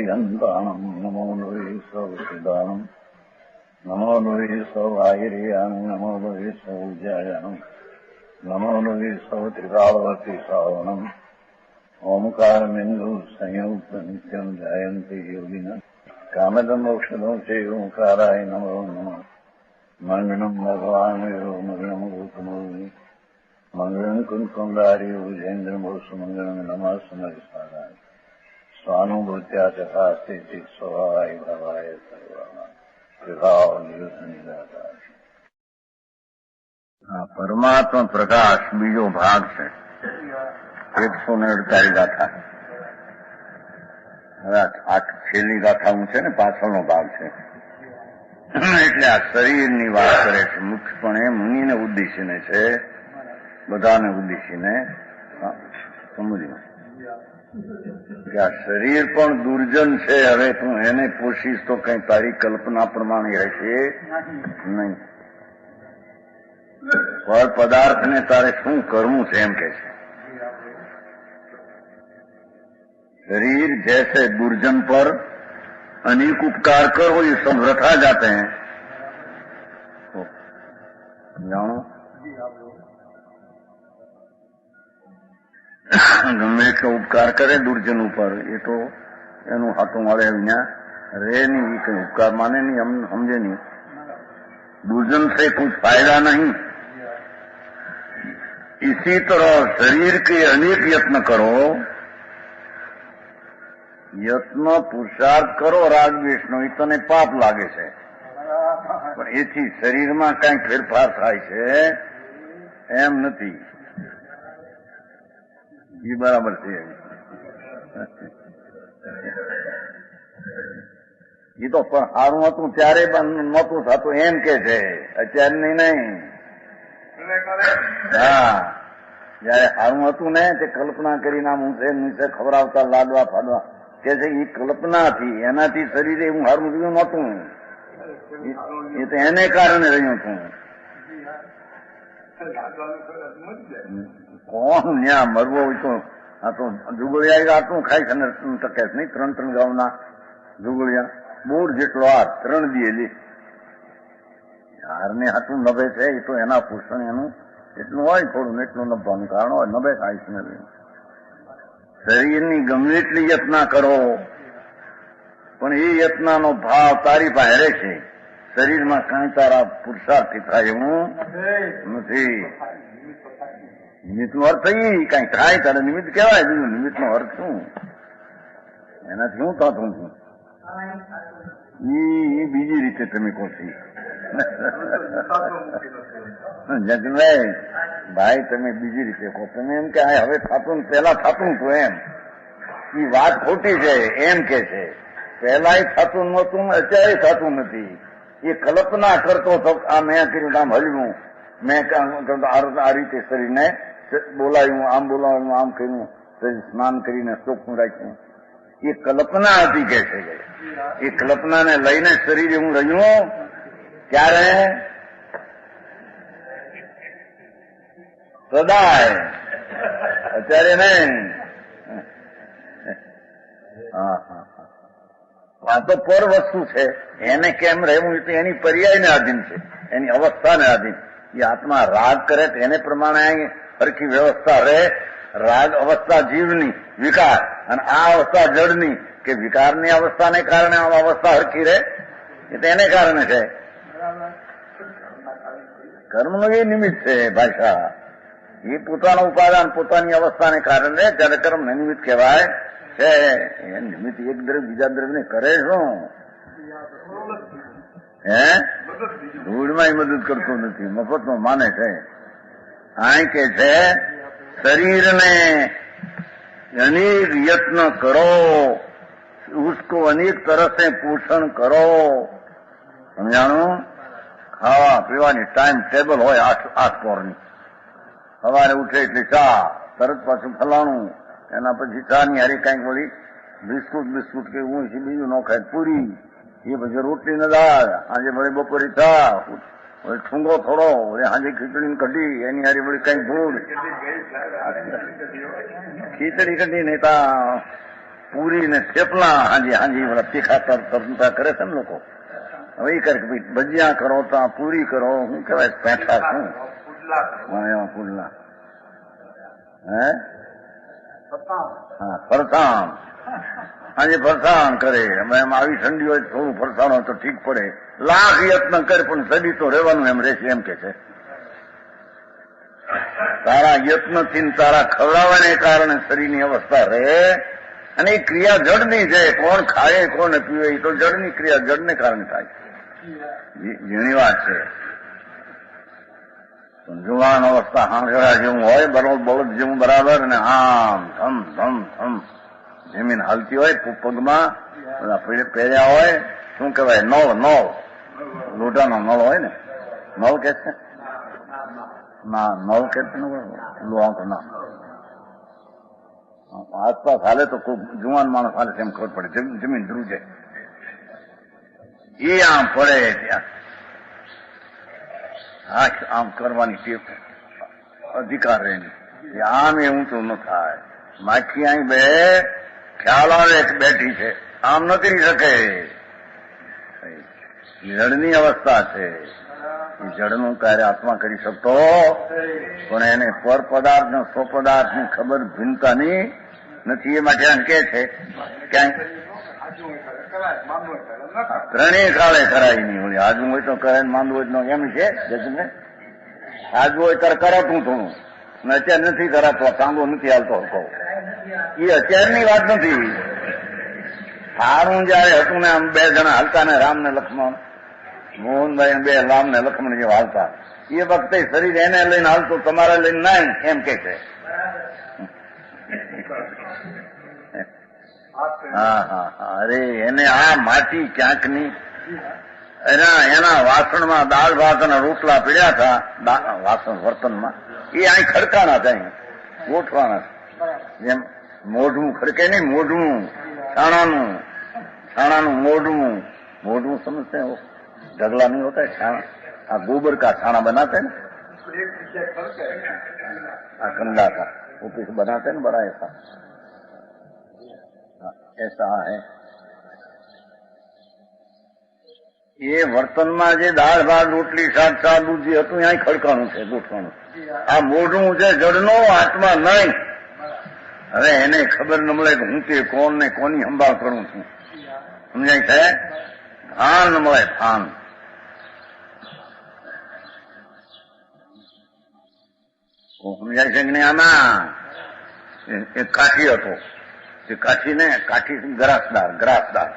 सर्वभूतहितैषिहन्ताणम् नमो नुवे सर्वसिद्धानम् नमो नुवे सर्वाहिर्यानम् नमो नुवे सर्वज्ञायानम् नमो नुवे सर्वत्रिकालवर्ति सावनम् ओंकारमिन्दु संयुक्त नित्यम् जायन्ति योगिनः कामदम् औषधम् च ओंकाराय नमो नमः मंगलम् भगवान् मंगलम् गौतमोनि मंगलम् कुंकुंडारि विजेन्द्रमोसुमंगलम् नमः सुमरिसाराय स्वानुभूत्या तथा स्थिति स्वभावाय भवाय सर्वभाव निदातार। परमात्मा प्रकाश बीजो भाग है 148 गाथा। આ છેલ્લી ગાથામાં છે ને પાછળનો ભાગ છે એટલે આ શરીરની વાત કરે છે મુખ્યપણે મુનિને ઉદ્દેશીને છે, બધાને ઉદ્દેશીને સમજવું કે આ શરીર પણ દુર્જન છે. હવે તું એને પોષીશ તો કઈ તારી કલ્પના પ્રમાણે રહેશે નહીં. પર પદાર્થને તારે શું કરવું છે એમ કે છે. शरीर जैसे दुर्जन पर अनेक उपकार करो ये सब रखा जाते हैं. जानो गમે એટલો ઉપકાર કરે દુર્જન ઉપર એ તો એનું હાથું મળે વિના રે नहीं, कहीं उपकार माने नहीं, हम समझे नहीं. दुर्जन से कुछ फायदा नहीं. इसी तरह शरीर के अनेक यत्न करो, યત્ન પુરુષાર્થ કરો રાગદ્વેષનો એ તને પાપ લાગે છે, પણ એથી શરીરમાં કઈ ફેરફાર થાય છે એમ નથી. એ બરાબર છે. એ તો પણ સારું હતું ત્યારે નહોતું થતું એમ કે છે, અત્યારની નહીં. હા, જયારે સારું હતું ને તે કલ્પના કરીને આમ ઊંચે નીચે ખવડાવતા લાડવા ફાડવા કે છે એ કલ્પના હતી, એનાથી શરીરે એવું સારું રહ્યું નહોતું. એ તો એને કારણે રહ્યું હતું. કોણ ત્યાં મરવો હોય તો આ તો જુગળિયા આટલું ખાય છે ને ટકે નહીં. 3 ગાઉના જુગળિયા બોર જેટલો આ 3 દિયેલી હારને હાથું નભે છે. એ તો એના પોષણ એનું એટલું હોય, થોડું એટલું નભવાનું કારણ હોય, નભે ખાય છે ને. શરીરની ગમે એટલી યત્ના કરો પણ એ યત્નાનો ભાવ તારી પાસે રહેશે. શરીરમાં કાંઈ તારા પુરુષાર્થથી થાય એવું નથી. નિમિત્તનો અર્થ કઈ થાય તારે નિમિત્ત કહેવાય. બીજું નિમિત્તનો અર્થ શું? એનાથી શું થતું છું એ બીજી રીતે તમે કહો છો. જગનભાઈ ભાઈ તમે બીજી રીતે કહો. તમે એમ કે હવે થતું પેલા થતું હતું એમ. એ વાત ખોટી છે એમ કે છે. પહેલાય થતું નહોતું, અત્યારે થતું નથી. એ કલ્પના કરતો હતો આ મેં કર્યું આમ હલવું, મેં આ રીતે શરીરને બોલાવ્યું, આમ બોલાવ્યું, આમ કર્યું, સ્નાન કરીને ચોખ્ખું રાખ્યું. એ કલ્પના હતી કે છે. એ કલ્પનાને લઈને શરીર એવું રહ્યું ત્યારે સદાય, અત્યારે નહીં. આ તો પર વસ્તુ છે. એને કેમ રહેવું એ તો એની પર્યાયને આધીન છે, એની અવસ્થાને આધીન. એ આત્મા રાગ કરે તો એને પ્રમાણે સરખી વ્યવસ્થા રહે. રાગ અવસ્થા જીવની વિકાર, અને આ અવસ્થા જડની કે વિકારની અવસ્થાને કારણે આ અવસ્થા હરખી રહે એ તો એને કારણે છે. કર્મનું એ નિમિત્ત છે ભાષા. એ પોતાનું ઉપાદાન પોતાની અવસ્થાને કારણે ત્યારે કર્મને નિમિત્ત કહેવાય છે. એ નિમિત્ત એક દ્રવ્ય બીજા દ્રવ્યને કરે શું? હે ધૂળમાં મદદ કરતો નથી, મફતનો માને છે. આ કે છે શરીરને અનેક યત્ન કરો, उसको अनेक तरह से पोषण કરો. સમજાણું? ખાવા પીવાની ટાઈમ ટેબલ હોય 8 પોરની. સવારે ઉઠે એટલે ચા, તરત પાછું ફલાણું, એના પછી ચા ની હારી કઈક વળી બિસ્કુટ કે હું બીજું ન ખાય, પૂરી, એ પછી રોટલી ને દાળ, આજે વળી બપોરે ચા, ઠુંગો થોડો, આજે ખીચડી કઢી, એની હારી વળી કઈક ભૂલ, ખીચડી કઢી નહીં તા પૂરી ને થેપલા હાજી હાજી બધા તીખા તરતા કરે છે ને લોકો. હવે એ કરે કે ભાઈ ભજીયા કરો તો પૂરી કરો, શું કહેવાય પેઠા શું પુડલા હે હા ફરસાણ આજે ફરસાણ કરે. અમે એમ આવી ઠંડી હોય થોડું ફરસાણ હોય તો ઠીક પડે. લાખ યત્ન કરે પણ સદી તો રહેવાનું એમ રહેશે એમ કે છે. તારા યત્નથી તારા ખવડાવવાને કારણે શરીરની અવસ્થા રહે. અને એ ક્રિયા જડની છે. કોણ ખાય કોણ પીવે એ તો જડની ક્રિયા જડને કારણે થાય. ઝીણી વાત છે. જુવાન અવસ્થા હાંગરા જેવું હોય, બળદ જેવું બરાબર, ને આમ ધમ ધમ ધમ જમીન હાલતી હોય, પગમાં પહેર્યા હોય, શું કહેવાય નળ લોટાનો નળ હોય ને, નળ કે છે ના નળ કે છે ના આસપાસ હાલે તો કોઈ જુવાન માણસ હાલે તેમ ખબર પડે. જમીન ધ્રુજે એ આમ પડે ત્યાં હાથ આમ કરવાની ટેપ અધિકાર રહે. આમ એ ઊંચું ન થાય. માખી અહીં બે ખ્યાલ આવે કે બેઠી છે, આમ ન કરી શકે. જળની અવસ્થા છે. એ જળનું કાર્ય આત્મા કરી શકતો પણ એને પર પદાર્થ ને સ્વપદાર્થ ની ખબર ભિન્નતાની નથી. એ માટે આમ કે છે ક્યાંય ત્રણેય કાળે કરાય નહીં. આજુ હોય તો કરે, માંદવું હોય તો એમ છે. જજને આજુ હોય ત્યારે કરાતું થોડું, ને અત્યારે નથી કરાતો, કાંદો નથી હાલતો કહો. એ અત્યારની વાત નથી. સારું જયારે હતું ને આમ બે જણા હાલતા ને રામ ને લક્ષ્મણ, મોહનભાઈ બે રામ ને લક્ષ્મણ જેવા હાલતા, એ વખતે શરીર એને લઈને હાલતું, તમારે લઈને ના એમ કે છે. હા હા હા અરે એને આ માટી ક્યાંકની એના વાસણમાં દાળ ભાત અને રોટલા પીડ્યા હતા. વાસણ વર્તનમાં એ અહીં ખડકાના હતા, ગોઠવાના. જેમ મોઢું ખડકે નહીં, મોઢું છાણાનું મોઢું સમજते हैं वो ढगला नहीं होता है छाना, आ गोबर का छाना बनाते हैं ना, आ कंडा का वो पीस बनाते हैं ना बड़ा ऐसा है. એ વર્તનમાં જે દાળ ભાત રોટલી શાક સાદું જે હતું અહીં ખડકાનું છે, ગોઠવાનું. આ મોઢું છે જડનો, આત્મા નહીં. હવે એને ખબર ન મળે કે હું તે કોણ ને કોની સંભાળ કરું છું. સમજાય છે? ભાન ન મળે, ભાન. સમજાય છે કે નહીં? આમાં એક કાઠી હતો, એ કાઠી ગ્રાસદાર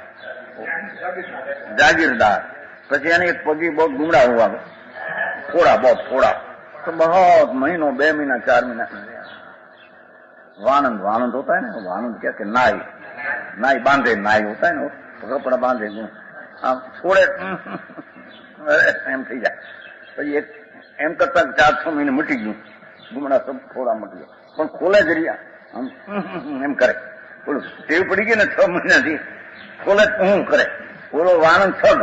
જાગીરદાર. પછી એને એક પગી બહુ ગુમડા હુआ, થોડા तो बहुत महीनों 2 महीना 4 महीना वानंद होता है ना, वानंद क्या कि नाई बांधे, नाई होता है ना, कपड़ा बांधे छोड़े एम थी जाए. પછી એમ કરતા 4-6 મહિને મટી ગયું, ગુમડા સબ થોડા મટી ગયા. પણ ખોલે જરિયા એમ કરે. બોલું ટેવ પડી ગઈ ને 6 મહિનાથી, ખોલે હું કરે. બોલો વાનંદ છગ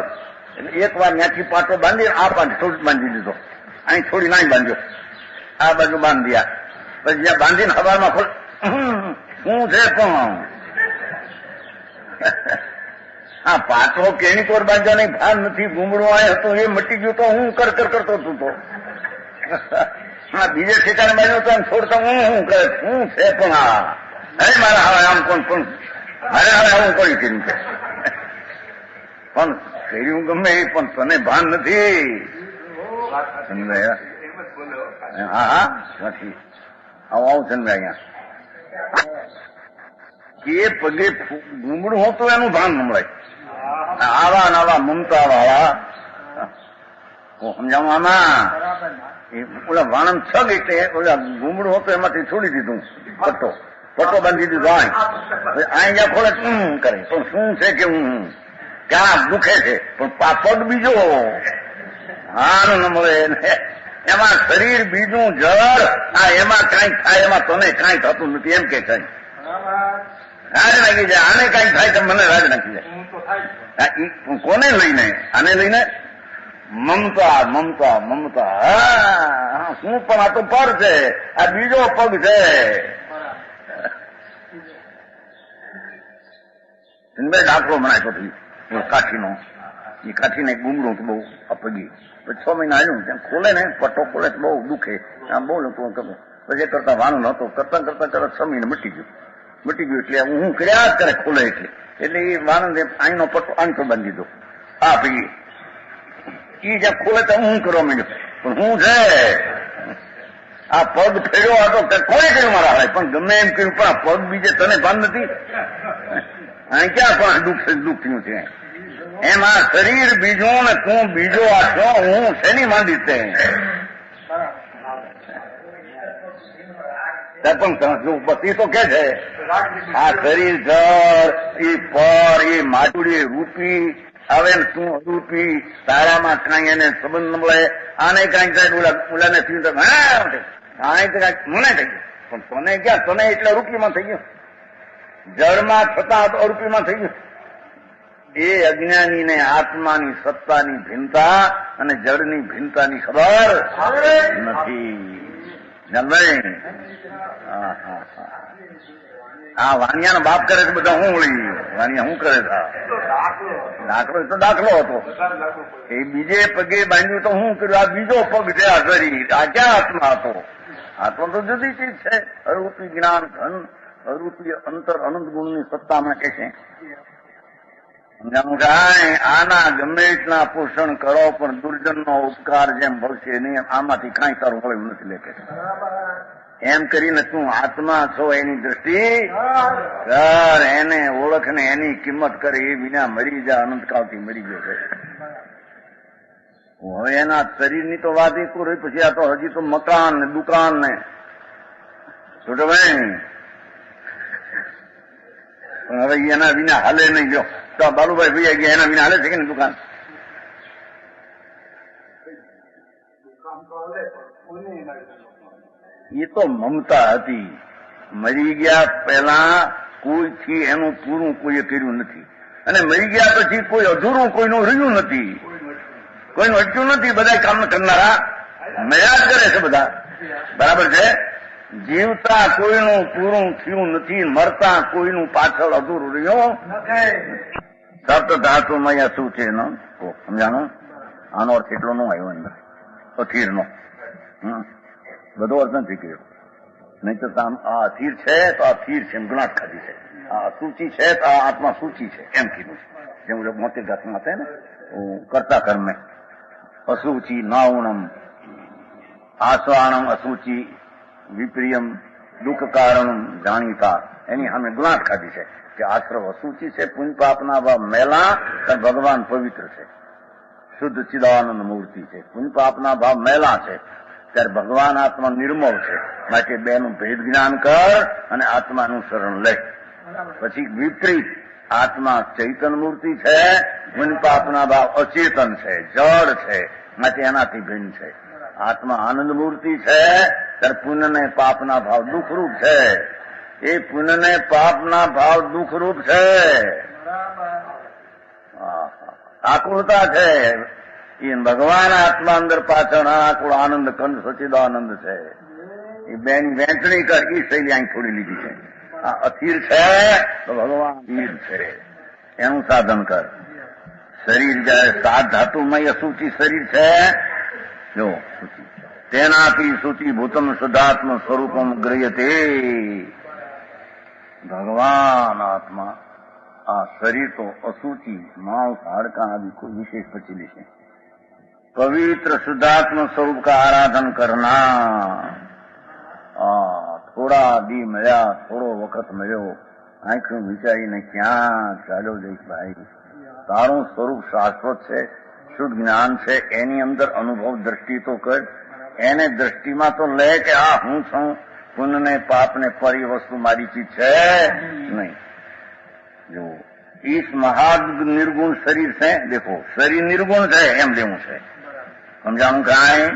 એટલે એક વાર ત્યાંથી પાટો બાંધી, આ પાટો થોડી બાંધી દીધો, અહીં થોડી નાઈ બાંધ્યો, આ બાજુ બાંધ્યા. પછી જ્યાં બાંધીને હવામાં ખોલ શું છે પણ આ પાટો કેણી કોર બાંધ્યો નહીં, ભાન નથી. ગુમડું આ હતું એ મટી ગયું તો હું કરતો હતું તો હા બીજે ઠેકાણે બાંધ્યો તો એમ છોડતો હું કરે શું છે પણ આ અરે મારા હવે આમ કોણ મારે હવે આવું કરી કર્યું છે પણ કર્યું ગમે એ પણ તને ભાન નથી. સમજાય? હા નથી આવું સમજાય. અહીંયા એ પગે ગુમડું હોતું એનું ભાન ન મળે. આવા નવા મમતા વાળા સમજાવું આમાં. ઓલા વાણંદ છગ એટલે ઓલા ગુમડું હતું એમાંથી છોડી દીધું, પટ્ટો બાંધી દીધો. અહીં જ્યાં ખોલે શું કરે પણ શું છે કે હું ક્યાં દુખે છે પણ પગ બીજો હાન ન મળે. એમાં શરીર બીજું જળ, આ એમાં કઈ થાય, એમાં તને કઈ થતું નથી એમ કે કઈ રાજ નાખી જાય. આને કઈ થાય તો મને રાજ નાખી જાય. કોને લઈને? આને લઈને મમતા. હું પણ આ તો પર છે, આ બીજો પગ છે. સિંધભાઈ દાખલો બનાવ્યો હતો કાઠીનો. એ કાઠીને ગુમડું તો બહુ અપગી. પછી 6 મહિના આવ્યું ત્યાં ખોલે ને પટ્ટો ખોલે તો બહુ દુખે. આમ બહુ લોકો પછી કરતા વાનું નહોતો. કરતા 6 મહિને મટી ગયું એટલે હું કર્યા જ કરે ખોલે એટલે એ વાનંદ આઈનો પટ્ટો આંચો બાંધી દીધો. હા ભાઈ એ જ્યાં ખોલે તો હું કરવા માંડ્યો. પણ હું છે આ પગ ફેર્યો હતો કોઈ કર્યું મારા હાય, પણ ગમે એમ કર્યું પણ આ પગ બીજે તને ભાન નથી. અહીં ક્યાં પણ દુઃખ થયું છે એમ. આ શરીર બીજો ને તું બીજો આ છો, હું શેની માંડી છે પણ બધી તો કે છે આ શરીર જળ એ પર એ માટુડી રૂપી હવે તું અરૂપી તારામાં કઈ એને સંબંધ મળે. આને કઈ થાય ઓલાને થયું તો આને કઈક મને થઈ ગયું, પણ તને ક્યાં? તને એટલે રૂપીમાં થઈ ગયું, જળમાં છતાં અરૂપીમાં થઈ ગયું. એ અજ્ઞાનીને આત્માની સત્તાની ભિન્નતા અને જળની ભિન્નતાની ખબર નથી. હા વાણિયાનો બાપ કરે છે બધા. હું વળી વાણિયા શું કરે છે? દાખલો તો દાખલો હતો. એ બીજે પગે બાંધ્યું તો હું કર્યું? આ બીજો પગ છે આ શરીર. આ ક્યાં આત્મા હતો? આત્મા તો જુદી ચીજ છે. અરૂપી જ્ઞાન ઘન અરૂપી અંતર અનંત ગુણની સત્તામાં કે છે. આના ગમે એટલા પોષણ કરો પણ દુર્જનનો ઉપકાર જેમ ભવશે નહીં આમાંથી કાંઈ તારું મળ્યું નથી. લેખે એમ કરીને તું આત્મા છો એની દ્રષ્ટિ કર, એને ઓળખ ને એની કિંમત કરે. એ વિના મરી જા, અનંતકાળથી મરી ગયો છે. હવે એના શરીરની તો વાત એક રહી, પછી આ તો હજી તો મકાન ને દુકાન ને છોટભાઈ પણ હવે એના વિના હાલે નહીં. લ્યો તો બાલુભાઈ ભાઈ ગયા એના વિના હાલે છે કે નહીં દુકાન? એ તો મમતા હતી. મરી ગયા પહેલા કોઈથી એનું પૂરું કોઈએ કર્યું નથી, અને મરી ગયા પછી કોઈ અધૂરું કોઈનું રહ્યું નથી, કોઈનું અટક્યું નથી. બધા કામ કરનારા મર્યા જ કરે છે બધા. બરાબર છે. જીવતા કોઈનું પૂરું થયું નથી, મરતા કોઈનું પાછળ અધૂરું રહ્યું. સપ્ત ધાતુમાં શું છે એનો સમજાણું? આનો અર્થ એટલો ન આવ્યો અંદર અથીર નો. બધો અર્થ નથી કર્યો. નહીં તો આ અથીર છે તો આ થીર છે એમ ગુણાટ ખાધી છે. આ સૂચિ છે તો આ આત્મા સૂચિ છે એમ કીધું છે. જેમ 72 ધાતુમાં હતા ને કરતા કર્મે અસૂચિ નાઉણમ આસ્વાણમ અસૂચિ વિપ્રિયમ દુઃખ કારણમ જાણીતા એની સામે ગુણાટ ખાધી છે કે આશ્રવ અસૂચિ છે, પુણ્ય પાપના ભાવ મેલા, ભગવાન પવિત્ર છે, શુદ્ધ ચિદાનંદ મૂર્તિ છે. પુણ્ય પાપના ભાવ મેલા છે ત્યારે ભગવાન આત્મા નિર્મળ છે. માટે બેનું ભેદ જ્ઞાન કર અને આત્માનું શરણ લે. પછી વિપરીત આત્મા ચૈતન મૂર્તિ છે, પુણ્ય પાપના ભાવ અચેતન છે, જડ છે, માટે એનાથી ભિન્ન છે. આત્મા આનંદ મૂર્તિ છે ત્યારે પુણ્ય ને પાપના ભાવ દુઃખરૂપ છે. એ પુણ્ય ને પાપના ભાવ દુઃખરૂપ છે. આકુળતા છે. એ ભગવાન આત્મા અંદર પાછળ આકુળ આનંદ કંદ સચિદાનંદ છે. એ બેની વહેંચણી કર. એ શૈલી અહીં થોડી લીધી છે. આ અથીર છે તો ભગવાન વીર છે, એનું સાધન કર. શરીર જયારે 7 ધાતુમય અસૂચિ શરીર છે જો સૂચિ તેનાથી સૂચિ ભૂતમ શુદ્ધાત્મ સ્વરૂપમ ગ્રહ્યતે. ભગવાન આત્મા આ શરીર તો અસૂચિ માંસ હાડકા આદि કોઈ વિશેષ પચીલી છે. पवित्र शुद्धात्म स्वरूप का आराधन करना. थोड़ा दी મળ્યા, થોડો વખત મળ્યો, આંખું વિચારીને ક્યાં ચાલ્યો જઈશ ભાઈ? તારું સ્વરૂપ શાશ્વત છે, શુદ્ધ જ્ઞાન છે, એની અંદર અનુભવ દ્રષ્ટિ તો કર. એને દ્રષ્ટિમાં તો લે કે આ હું છું, પુણ્ય ને પાપ ને પરી વસ્તુ મારી ચીજ છે નહીં. જો इस महा निर्गुण शरीर से देखो, शरीर निर्गुण है एम लेવું છે. સમજાણું કાંઈ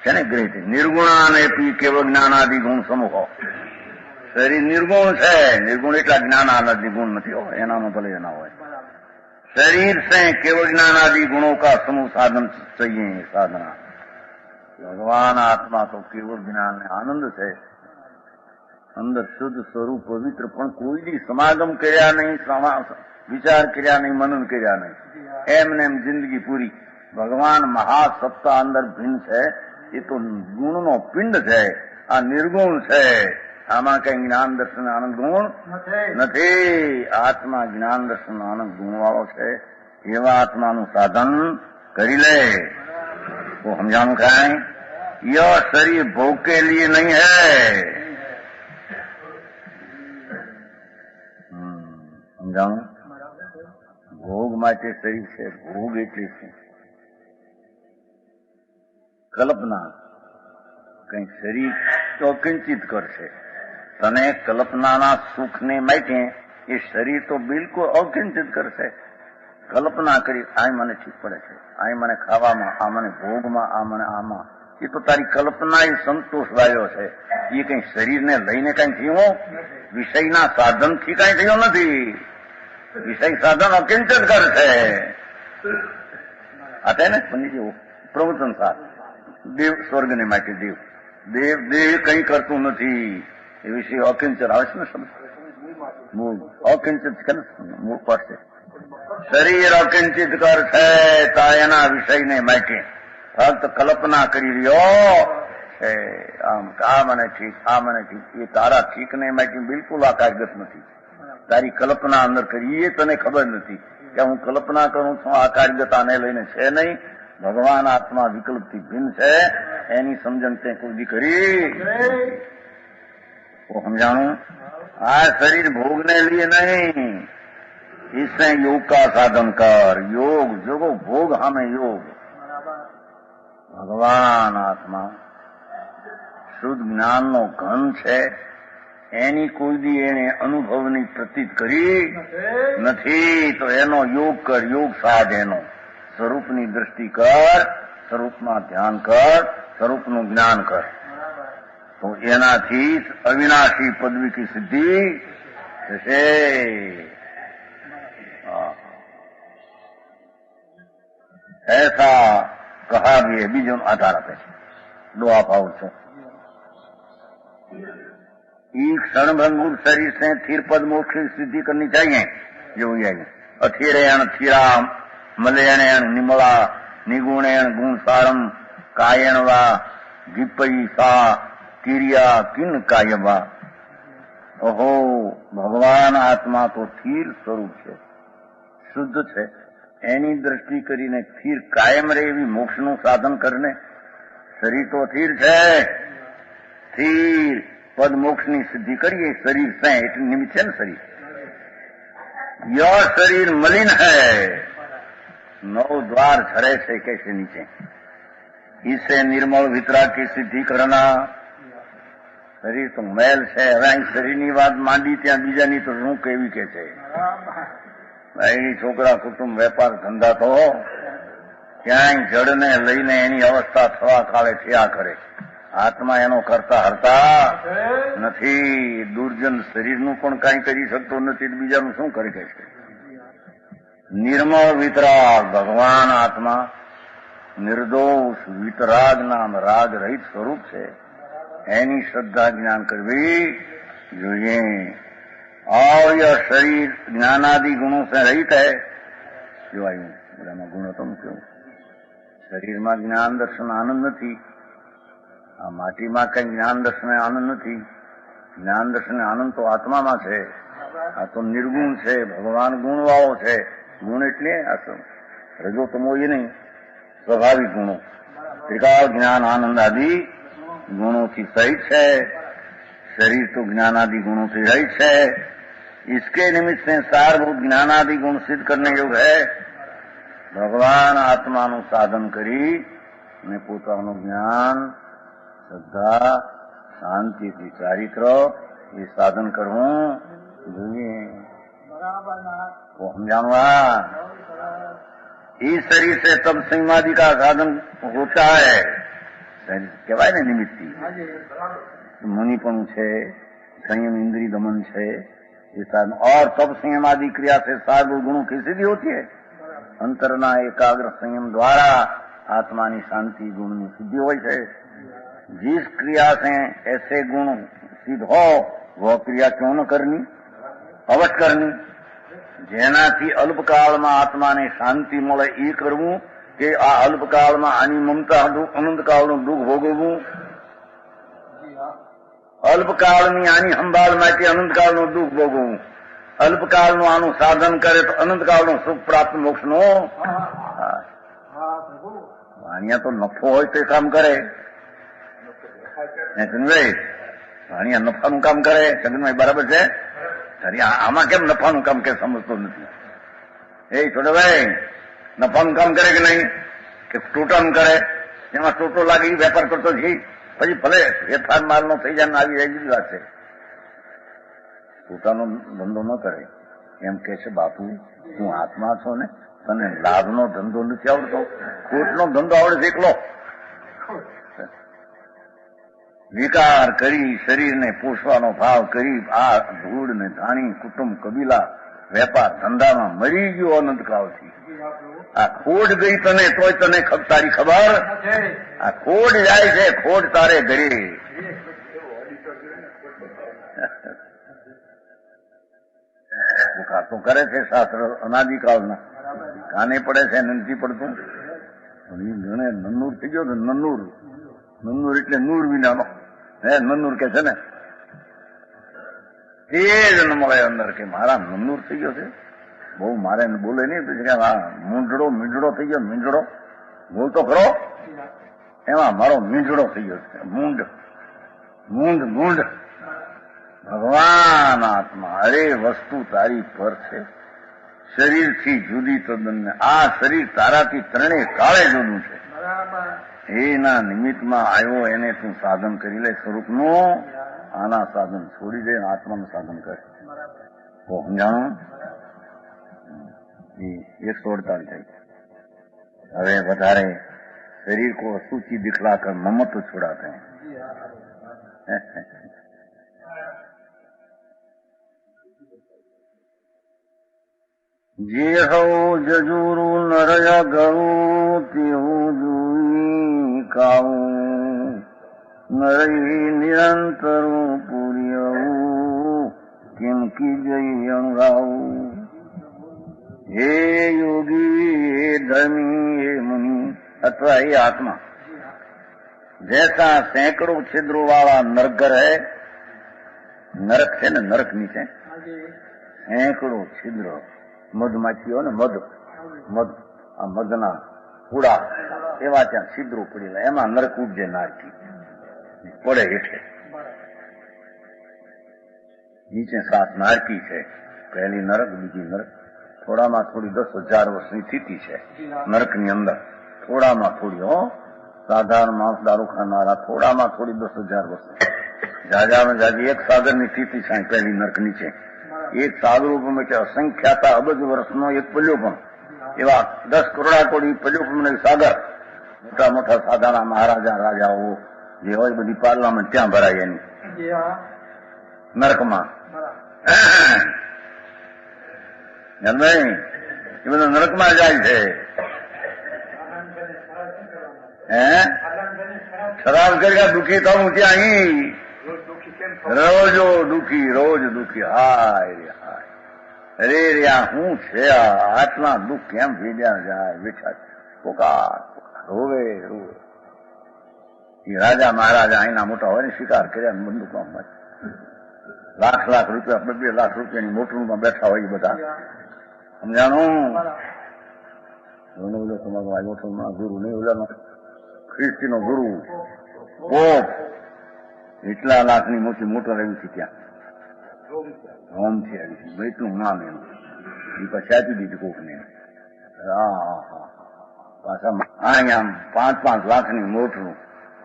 છે ને? ગ્રેટ. નિર્ગુણાને પી કેવળ જ્ઞાનાદિ ગુણ સમૂહ. શરીર નિર્ગુણ છે. નિર્ગુણ એટલા જ્ઞાનાદિ ગુણ નથી હોય, એનામાં ભલે ના હોય. शरीर से केवल ज्ञानादि गुणों का समूह साधन चाहिए. साधना भगवान आत्मा तो केवल ज्ञान आनंद है. અંદર શુદ્ધ સ્વરૂપ પવિત્ર, પણ કોઈની સમાગમ કર્યા નહીં, વિચાર કર્યા નહીં, મનન કર્યા નહીં, એમને એમ જિંદગી પૂરી. ભગવાન મહાસત્તા અંદર ભિન્ન છે, એ તો ગુણનો પિંડ છે, આ નિર્ગુણ છે. આમાં કઈ જ્ઞાન દર્શન આનંદ ગુણ નથી. આત્મા જ્ઞાન દર્શન આનંદ ગુણ વાળો છે. એવા આત્માનું સાધન કરી લે તો સમજાણું કાંઈ. યહ શરીર ભોગ કે લીએ નહીં હૈ. સમજાણું. ભોગ માટે શરીર છે. ભોગ એટલે શું? કલ્પના. કઈ શરીર તો કિંચિત કરશે. તને કલ્પનાના સુખને માટે એ શરીર તો બિલકુલ અકિંચિત કરશે. કલ્પના કરી આ મને ઠીક પડે છે, આ મને ખાવામાં, આ મને ભોગમાં, આ મને આમાં, એ તો તારી કલ્પના એ સંતોષ વાળ્યો છે. એ કઈ શરીરને લઈને કઈ થયું? વિષયના સાધનથી કઈ થયું નથી. વિષય સાધન અકિંચિત કરશે. આ થાય ને સમજી પ્રવચન સાર દેવ સ્વર્ગને માટે દેવ દેવ દેહ કઈ કરતું નથી. એ વિશે અકિંચિત આવે છે ને શબ્દ મૂળ અકિંચિત છે ને મૂળ પડશે. શરીર અકિંચિત કરશે તો એના વિષયને માટે ફક્ત કલ્પના કરી રહ્યો છે. આમ આ મને ઠીક, આ મને ઠીક. એ તારા ઠીકને માટે બિલકુલ આકારગત નથી. તારી કલ્પના અંદર કરી એ તને ખબર નથી કે હું કલ્પના કરું છું. આકારગત આને લઈને છે નહીં. ભગવાન આત્મા વિકલ્પથી ભિન્ન છે. એની સમજણ તે કોઈ કરી તો સમજાણું. આ શરીર ભોગને લીએ નહીં. इससे योग का साधन कर. योग જોગો ભોગ સામે યોગ. ભગવાન આત્મા શુદ્ધ જ્ઞાનનો ઘન છે. એની કોઈ દી એને અનુભવની પ્રતીત કરી નથી. તો એનો યોગ કર. યોગ સાધ. એનો સ્વરૂપની દ્રષ્ટિ કર, સ્વરૂપમાં ધ્યાન કર, સ્વરૂપનું જ્ઞાન કર. તો એનાથી અવિનાશી પદવી કી સિદ્ધિ થશે. ऐसा कहा भी है. बीजों आधार આપે છે. દુઆ પાઉ છે. ई क्षणभंगुर शरीर से थिर पद मोक्ष की सिद्धि करनी चाहिए. जो यही अथिरेण थिरा मलयण निमला निगुणेण गुण सारम कायण वा गीपई सा તિર્યા કિન કાયવા. ઓહો, ભગવાન આત્મા તો સ્થિર સ્વરૂપ છે, શુદ્ધ છે. એની દ્રષ્ટિ કરીને સ્થિર કાયમ રહે એવી મોક્ષનું સાધન કરને. શરીર તો સ્થિર છે. સ્થિર પદ મોક્ષની સિદ્ધિ કરીએ. શરીર છે એટલે નિમિત્ત છે ને શરીર. યહ શરીર મલિન હૈ. 9 દ્વાર ઝરે છે कैसे नीचे. इसे निर्मल वितराग की सिद्धि करना. શરીર તો મેલ છે. હવે અહીં શરીરની વાત માંડી ત્યાં બીજાની તો શું કેવી કે છે. ભાઈ છોકરા કુટુંબ વેપાર ધંધા તો ક્યાંય જડને લઈને એની અવસ્થા થવા કાળે થયા કરે. આત્મા એનો કરતા હરતા નથી. દુર્જન શરીરનું પણ કાંઈ કરી શકતો નથી. બીજાનું શું કરી કે છે. નિર્મળ વિતરાગ. ભગવાન આત્મા નિર્દોષ વિતરાગ નામ રાગ રહિત સ્વરૂપ છે. એની શ્રદ્ધા જ્ઞાન કરવી જોઈએ. और यह शरीर ज्ञानादि गुणों से रहित है. जो आयु બધામાં ગુણો તો કેવું. શરીરમાં જ્ઞાન દર્શન આનંદ નથી. આ માટીમાં કઈ જ્ઞાન દર્શન આનંદ નથી. જ્ઞાન દર્શન આનંદ તો આત્મામાં છે. આ તો નિર્ગુણ છે. ભગવાન ગુણવાળો છે. ગુણ એટલે રજો તમો એ નહીં, સ્વાભાવિક ગુણો. ત્રિકાળ જ્ઞાન આનંદ આદि गुणों की सहित है. शरीर तो ज्ञानादि गुणों से रहित है. इसके निमित्त से सारभूत ज्ञानादि गुण सिद्ध करने योग है. भगवान आत्माનું સાધન કરી અને પોતાનું જ્ઞાન, શ્રદ્ધા, શાંતિથી ચારિત્ર એ સાધન કરવું જોઈએ. તો સમજાણવા. इस शरीर से तब संयमादि का साधन होता है. કહેવાય ને નિમિત્તી. मुनिपन છે, संयम इंद्रिय दमन છે, ये साधन. और तब संयम आदि क्रिया से सार्वभौम गुणों की सिद्धि होती है. अंतरना एकाग्र संयम द्वारा आत्मा की शांति गुण की सिद्धि हो. जिस क्रिया से ऐसे गुण सिद्ध हो वो क्रिया क्यों न करनी, અવશ્ય કરની. જેનાથી અલ્પકાળમાં આત્માને શાંતિ મળે એ કરવું કે આ અલ્પકાળમાં આની મમતા અનંતકાળનું દુઃખ ભોગવવું? અલ્પકાળની આની સંભાળ માટે અનંતકાળનું દુઃખ ભોગવવું. અલ્પકાળનું આનું સાધન કરે તો અનંતકાળનું સુખ પ્રાપ્ત મોક્ષનો. અહીંયા તો નફો હોય તો કામ કરે. ચંદનભાઈ અહીંયા નફાનું કામ કરે. ચંદનભાઈ બરાબર છે? આમાં કેમ નફાનું કામ કે સમજતો નથી? એ છોડભાઈ નફાનું કામ કરે કે નહીં કે ટોટાનું કરે? એમાં ટોટો લાગે એ વેપાર કરતો છે. પછી ભલે વેપાર માલનો થઈ જાય આવી જાય એવી વાત છે. ટોટાનો ધંધો ન કરે. એમ કે છે બાપુ તું આત્મા છો ને, તને લાભનો ધંધો નથી આવડતો, ખોટનો ધંધો આવડે છે એકલો. વિકાર કરી શરીરને પોષવાનો ભાવ કરી આ ધૂળ ને ધાણી કુટુંબ કબીલા વેપાર ધંધામાં મરી ગયો અનંતકાળથી. આ ખોટ ગઈ તને તોય તને તારી ખબર? આ ખોટ જાય છે, ખોટ તારે ઘરે. તો કરે છે શાસ્ત્ર અનાદિકાળના. કાને પડે છે નથી પડતું. ઘણે નન્નુર થઈ ગયો. નન્નુર એટલે નૂર વિનાનો. નન્નુર કે છે ને એ જ ન મળે અંદર કે મારા નન્નુર થઈ ગયો છે. બહુ મારે બોલે નહીં પછી કે મીંડળો થઈ ગયો. મીંડળો બોલતો ખરો. એમાં મારો મીંડળો થઈ ગયો છે. મૂંડ ભગવાન આત્મા અરે વસ્તુ તારી પર છે. શરીરથી જુદી તદ્દન. આ શરીર તારાથી ત્રણેય કાળે જુદું છે. એના નિમિત્તમાં આવ્યો એને તું સાધન કરી લે સ્વરૂપનું. આના સાધન છોડી દે, આત્માનું સાધન કરે. તો સમજાણું? 148 થાય. હવે વધારે શરીર કો અસુચી દિખલા કર મમત્વ છોડાતે हैं. જે હો જજુરુ નરયા ગયું તેવું જોઈ કાવું નરઈ નિરંતરું પૂર્યવું કેમ કી જઈ અણગાવું. હે યોગી હે ધર્મી હે મુનિ અથવા હે આત્मा, जैसा सैकड़ों छिद्रों वाला नरक है. नरक है ना, नरक नीचे सैकड़ों छिद्र મધમાખીઓ ને મધ આ મધના પૂડા એવા ત્યાં છિદ્રો પડેલા. એમાં નરક ઉપજે નારકી પડે હેઠે. નીચે 7 નારકી છે. પહેલી નરક, બીજી નરક. થોડામાં થોડી 10,000 વર્ષની સ્થિતિ છે નરકની અંદર. થોડામાં થોડી સાધારણ માણસ દારૂ ખાનારા થોડામાં થોડી 10,000 વર્ષ. જાજામાં જાજી એક સાગરની સ્થિતિ છે પહેલી નરક નીચે. એક સાગરોપમ એટલે અસંખ્યાતા અબજ વર્ષનો એક પલ્યોપમ. એવા 10 કરોડાકોડી પલ્યોપમ સાગર. મોટા મોટા સાધારણ મહારાજા રાજાઓ જે હોય બધી પાર્લામેન્ટ ત્યાં ભરાય એની નરકમાં. નહીં એ બધું નરકમાં જાય છે. ખરાબ કર્યા દુઃખી થવું ત્યાં રોજ દુઃખી. હાય હાય અરે રહ્યા શું છે આટલા દુઃખ કેમ ભીડ્યા જાય બેઠા પોકાર રોવે. રાજા મહારાજા અહીંના મોટા હોય ને શિકાર કર્યા બંદૂકમાં લાખ રૂપિયા 2 લાખ રૂપિયાની મોટરમાં બેઠા હોય બધા. સમજાણું? મોટરમાં ગુરુ નહીં ઓલાનો ખ્રિસ્તીનો ગુરુ પોપ એટલા લાખની મોટી મોટર આવી છે ત્યાં રોમથી આવી છે. એટલું નામ એનું. એ પછી આપી દીધું કોકને. પાછા અહીંયા 5-5 લાખની મોટરું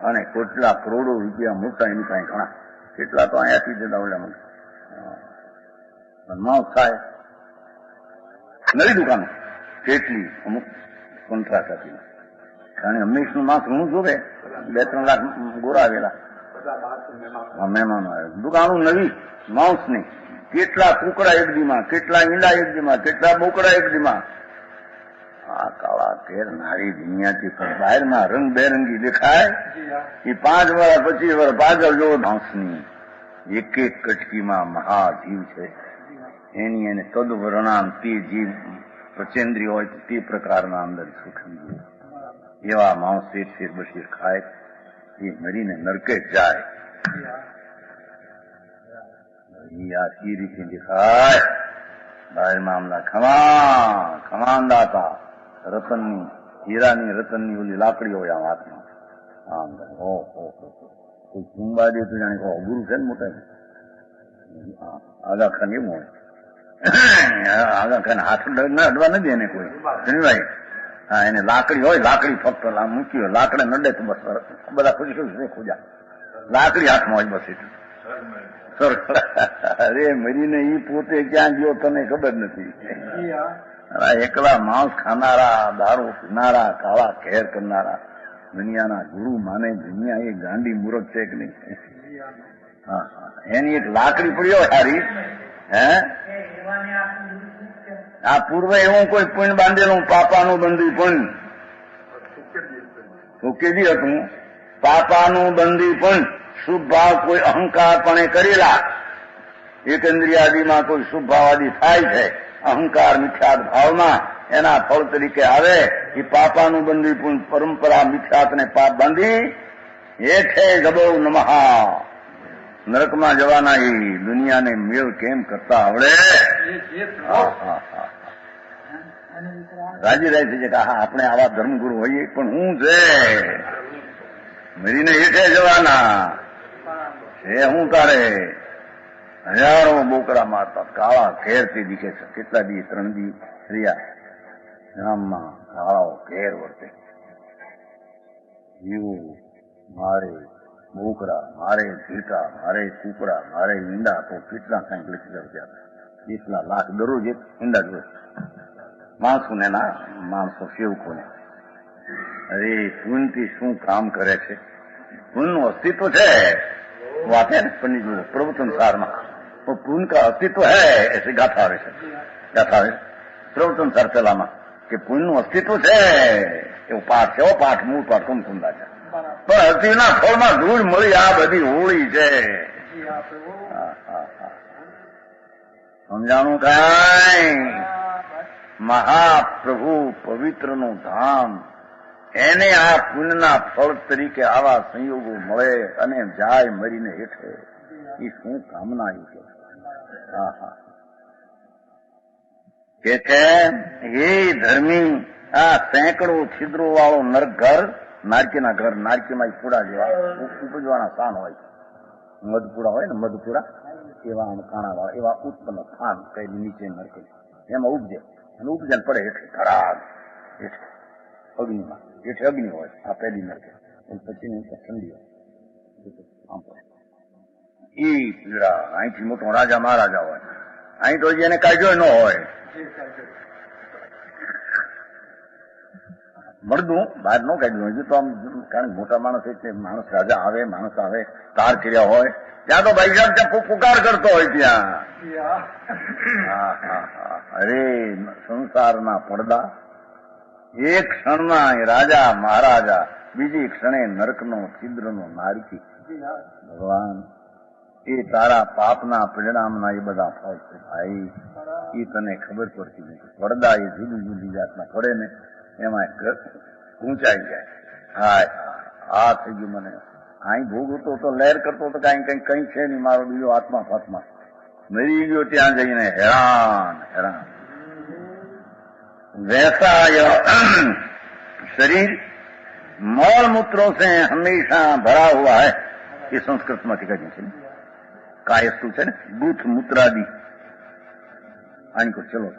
અને કેટલા કરોડો રૂપિયા મોટા એની પાસે ઘણા. કેટલા તો અહીંયા આપી દેતા ઓલા માઉસ થાય. નવી દુકાનો કેટલી અમુક કોન્ટ્રાક્ટ આપી. કારણ હંમેશનું માસ ઘણું જોવે. 2-3 લાખ ગોરા આવેલા મહેમાનો આવે. દુકાનો નવી માઉસની. કેટલા કુકડા એક દીમાં, કેટલા ઈંડા એક દીમાં, કેટલા બોકડા એક દીમાં. આ કાળા કેર નારી દુનિયાથી બહારમાં રંગબેરંગી દેખાય. એ 5 વર્ષ 25 વર્ષ પાછળ જોવો માઉસની એક એક કટકીમાં મહાજીવ છે. એની એને તદવર્ણામ તે જીવ પ્રચેન્દ્રિય હોય તે પ્રકારના અંદર સુખી જીવ. એવા માણસ શેર બશીર ખાય એ મરીને નરકે જાય. આ સી રીતે દેખાય બહાર મામલા ખમાનદાતા રતનની હીરાની રતનની ઓલી લાકડી હોય આમ હાથમાં આમ કોઈ કુંબા દે તો જાણે ગુરુ છે ને મોટા આગા ખાન એવું હોય આગા ખાન હાથ અડવા નથી એને કોઈ ભાઈ. હા એને લાકડી હોય લાકડી ફક્ત મૂકી હોય લાકડે નડે તો બસ બધા ખુશી ખુજા લાકડી હાથમાં હોય બસ એટલું. અરે મરીને ઈ પોતે ક્યાં ગયો તને ખબર નથી. એકલા માંસ ખાનારા દારૂ પીનારા કાળા ઘેર કરનારા દુનિયાના ગુરુ માને દુનિયા એ ગાંડી મૂર્ખ છે કે નહીં. એની એક લાકડી પડ્યો સારી હે આ પૂર્વે એવું કોઈ પુણ્ય બાંધેલું પાપાનું બંધી પુણ્ય ઉકેલી હતું. પાપાનું બંધી પુણ્ય શુભ ભાવ કોઈ અહંકાર પણ કરેલા એકંદ્રિયાદીમાં કોઈ શુભ ભાવાદી થાય છે અહંકાર મિથ્યાત ભાવમાં એના ફળ તરીકે આવે એ પાપાનું બંધી પુણ્ય પરંપરા મિથ્યાતને પાપ બાંધી હેઠે ગબો નમહા નરકમાં જવાના એ દુનિયાને મેળ કેમ કરતા આવડે. રાજી રહે છે કે હા આપણે આવા ધર્મગુરુ હોઈએ પણ હું છે મરીને હેઠે જવાના છે. હું તારે હજારો બોકડા મારતા કાળા ઘેરથી દીખે છે. કેટલા દી 3 દી રહ્યા ગામમાં કાળાઓ ઘેર વર્તે જીવું મારે બોકડા મારે ઘીટા મારે કૂકડા મારે ઈંડા તો કેટલા કંઈક લખી ગયા કેટલા લાખ દરરોજ એક ઈંડા જોવે માણસોને ના માણસો સેવકોને. અરે પૂનથી શું કામ કરે છે. પૂનનું અસ્તિત્વ છે વાત है ना पंडित जी प्रवचन सार में वो पून का अस्तित्व है ऐसे गाथा આવે છે પ્રવચન સાર પેલામાં કે પૂનનું અસ્તિત્વ છે એવો પાઠ છે. પાઠ મૂળ પાઠ કુમકુંદા છે પણ હસ્તીના ફળમાં ધૂળ મળી આ બધી હોળી છે. સમજાણું કાંઈ મહાપ્રભુ પવિત્રનું ધામ એને આ પુણ્યના ફળ તરીકે આવા સંયોગો મળે અને જાય મરીને હેઠે એ શું કામના એ કે છે. હે ધર્મી આ સેંકડો છિદ્રો વાળો નરક ઘર નારકીના ઘર નારકીમાં પૂડા જેવા ઉપજવાના સ્થાન હોય મધપુરા હોય ને મધપુરા એવા કાણા વાળા એવા ઉત્પન્ન સ્થાન કઈ નીચે નરક એમાં ઉપજે અને ઉપજન પડે હેઠે ધરાગ હેઠે અગ્નિમાં હેઠે અગ્નિ હોય આ પહેલી નરકે પછી ઠંડી હોય એ પીડા અહીંથી મોટો રાજા મહારાજા હોય અહીં તો એને કાઢ્યો ન હોય મળદું બહાર ન કાઢ્યું હજુ તો આમ કારણ મોટા માણસ એટલે માણસ રાજા આવે માણસ આવે તાર કર્યા હોય ત્યાં તો ભાઈ સાહેબ ત્યાં પુકાર કરતો હોય ત્યાં. અરે સંસારના પડદા એક ક્ષણમાં રાજા મહારાજા બીજી ક્ષણે નરકનો છિદ્રનો નારકી ભગવાન એ તારા પાપના પરિણામના એ બધા ફળ છે ભાઈ એ તને ખબર પડતી નથી. પડદા એ જુદી જુદી જાતના પડે ને એમાં ઊંચાઈ જાય. હા આ થઈ ગયું મને અહીં ભોગવતો તો લહેર કરતો તો કઈ છે નહીં મારો બીજો આત્મા ફાત્મા મરી ગયો ત્યાં જઈને હેરાન वैसा शरीर मौल मूत्रों से हमेशा भरा हुआ है ये संस्कृत में કહ્યું છે કાયસ્તુ છે ને બૂથ મૂત્રાદિ આની કો ચલો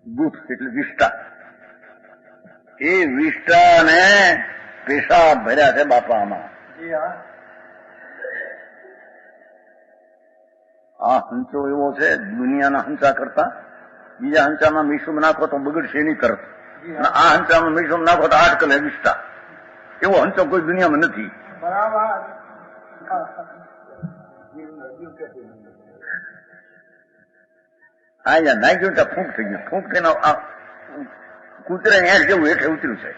બૂથ એટલે વિષ્ટા એ વિષ્ટા ને પેશાબ ભર્યા છે બાપામાં. આ હંચો એવો છે દુનિયાના હંચા કરતા બીજા હંચામાં મીઠું નાખો તો બગડશે એની તરફ આ હંચામાં મીઠું નાખો તો 8 કલે વિષ્ટા એવો હંચો કોઈ દુનિયામાં નથી. હા યાર નાખ્યું ત્યાં ફૂંક થઈ ગયું ફૂંક થઈને કૂતરે એર જેવું હેઠે ઉતર્યું છે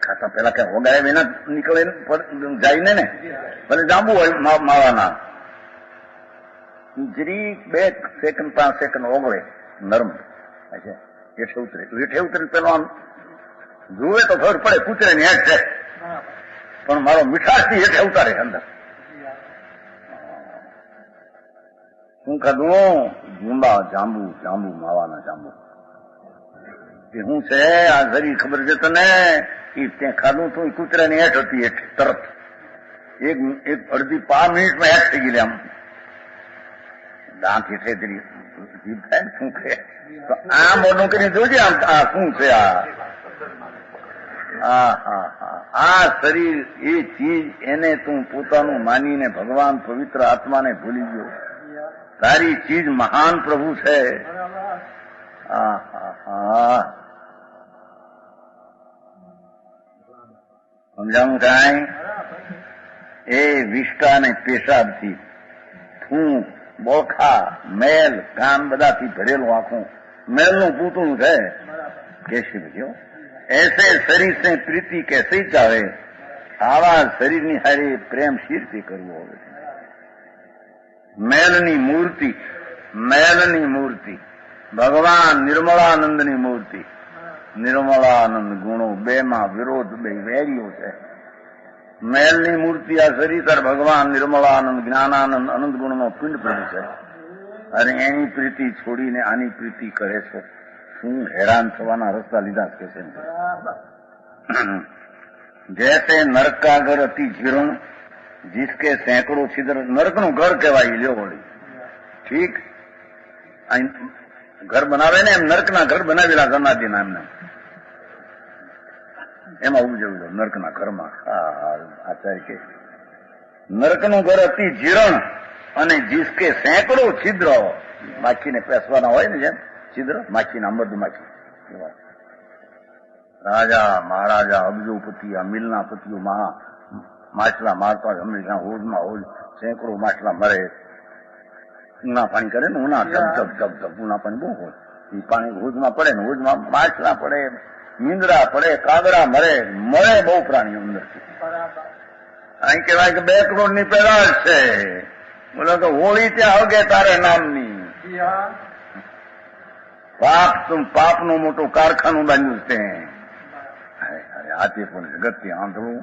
ખાતા પેલા કઈ વગાડ્યા વિના નીકળે જાય ને ભલે જાંબુ હોય માવાના જરી 2 સેકન્ડ 5 સેકન્ડ ઓગળે નરમ છે હેઠે ઉતરે પેલો આમ જુએ તો ખબર પડે કૂતરે ની હેઠ છે પણ મારો મીઠાશથી હેઠે ઉતારે અંદર. શું ખાધું? જાંબુ માવાના જાંબુ. એ શું છે આ જરી ખબર છે તને? એ ત્યાં ખાધું તું કૂતરાની હેઠ હતી હેઠ તરત એક અડધી 5 મિનિટમાં હેઠ થઈ ગઈ. આમ દાંત હેઠે જરી જીભ થાય ને શું છે તો આ મોઢું કરી જોજે આમ આ શું છે આ શરીર એ ચીજ એને તું પોતાનું માનીને ભગવાન પવિત્ર આત્માને ભૂલી ગયો. તારી ચીજ મહાન પ્રભુ છે. સમજાવું કાંઈ? એ વિષ્ટા ને પેશાબથી થૂંક બોખા મેલ કાન બધાથી ભરેલું આખું મેલનું પૂતળું છે. કેસી ભજ્યો ऐसे शरीर से प्रीति कैसे चाहे आवा शरीर ની હારે પ્રેમ શીરથી કરવો હોય. મેલની મૂર્તિ ભગવાન નિર્મળાનંદની મૂર્તિ. નિર્મળાનંદ ગુણો બેમાં વિરોધ બે વેરીઓ છે. મેલની મૂર્તિ આ શરીર ભગવાન નિર્મળાનંદ જ્ઞાનાનંદ અનંત ગુણનો પિંડ પ્રભુ છે અને એની પ્રીતિ છોડીને આની પ્રીતિ કરે છે. શું હેરાન થવાના રસ્તા લીધા કે છે. જૈસે નરક કા ઘર અતિ જીર્ણ जिसके सैकड़ों छिद्र. નરકનું ઘર કહેવાય લ્યો વળી. ઠીક ઘર બનાવે ને એમ નરકના ઘર બનાવેલા ગણાજીના એમને એમાં ઉપજવું નરકના ઘરમાં. આચાર્ય કે નરકનું ઘર અતિ જીર્ણ અને જીસકે સેંકડો છિદ્ર. માખીને પેસવાના હોય ને જેમ છિદ્ર માખીના મધમાખી એવા. રાજા મહારાજા અબજોપતિ આ મિલના પતિઓ માછલા મારતા હંમેશા હોજમાં હોજ સેંકડો માછલા મરે. ઉના પાણી કરે ને ઉના ધબ ઉના પાણી બહુ હોય એ પાણી હોજમાં પડે ને હોજમાં માછલા પડે મીંદડા પડે કાગડા મરે બહુ પ્રાણીઓ અંદરથી. અહીં કહેવાય કે 2 કરોડની પેદાશ છે. બોલો તો હોળી ત્યાં હગે તારે નામની. પાપનું મોટું કારખાનું બાંધ્યું છે. હાથે પણ જગતથી આંધળું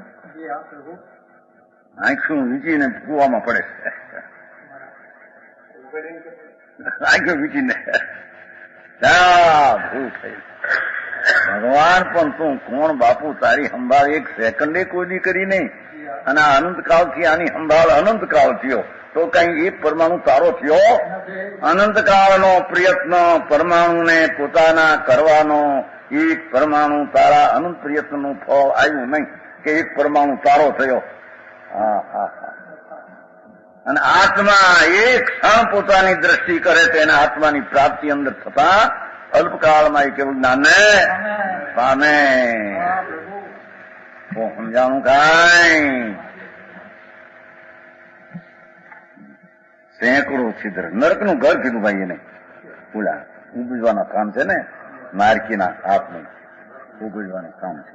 આંખું વીંચીને કૂવામાં પડે છે. આંખું વીંચીને ભૂલ થઈ. ભગવાન પણ તું કોણ બાપુ? તારી સંભાળ 1 સેકન્ડે કોઈની કરી નહીં અને આ અનંતકાળથી આની સંભાળ અનંતકાળ થયો તો કઈ એક પરમાણુ તારો થયો? અનંતકાળનો પ્રયત્ન પરમાણુને પોતાના કરવાનો એક પરમાણુ તારા અનંત પ્રયત્નનું ફળ આવ્યું નહીં કે એક પરમાણુ તારો થયો. અને આત્મા એક ક્ષણ પોતાની દ્રષ્ટિ કરે તેના આત્માની પ્રાપ્તિ અંદર થતા અલ્પકાળમાં એ કેવું જ્ઞાનને પામે. સમજાણું કાંઈ? સેંકડો છિદ્ર. નરકનું ઘર કીધું ભાઈ એને. બોલા ઉપજવાના કામ છે ને નારકીના હાથનું ઉપજવાનું કામ છે.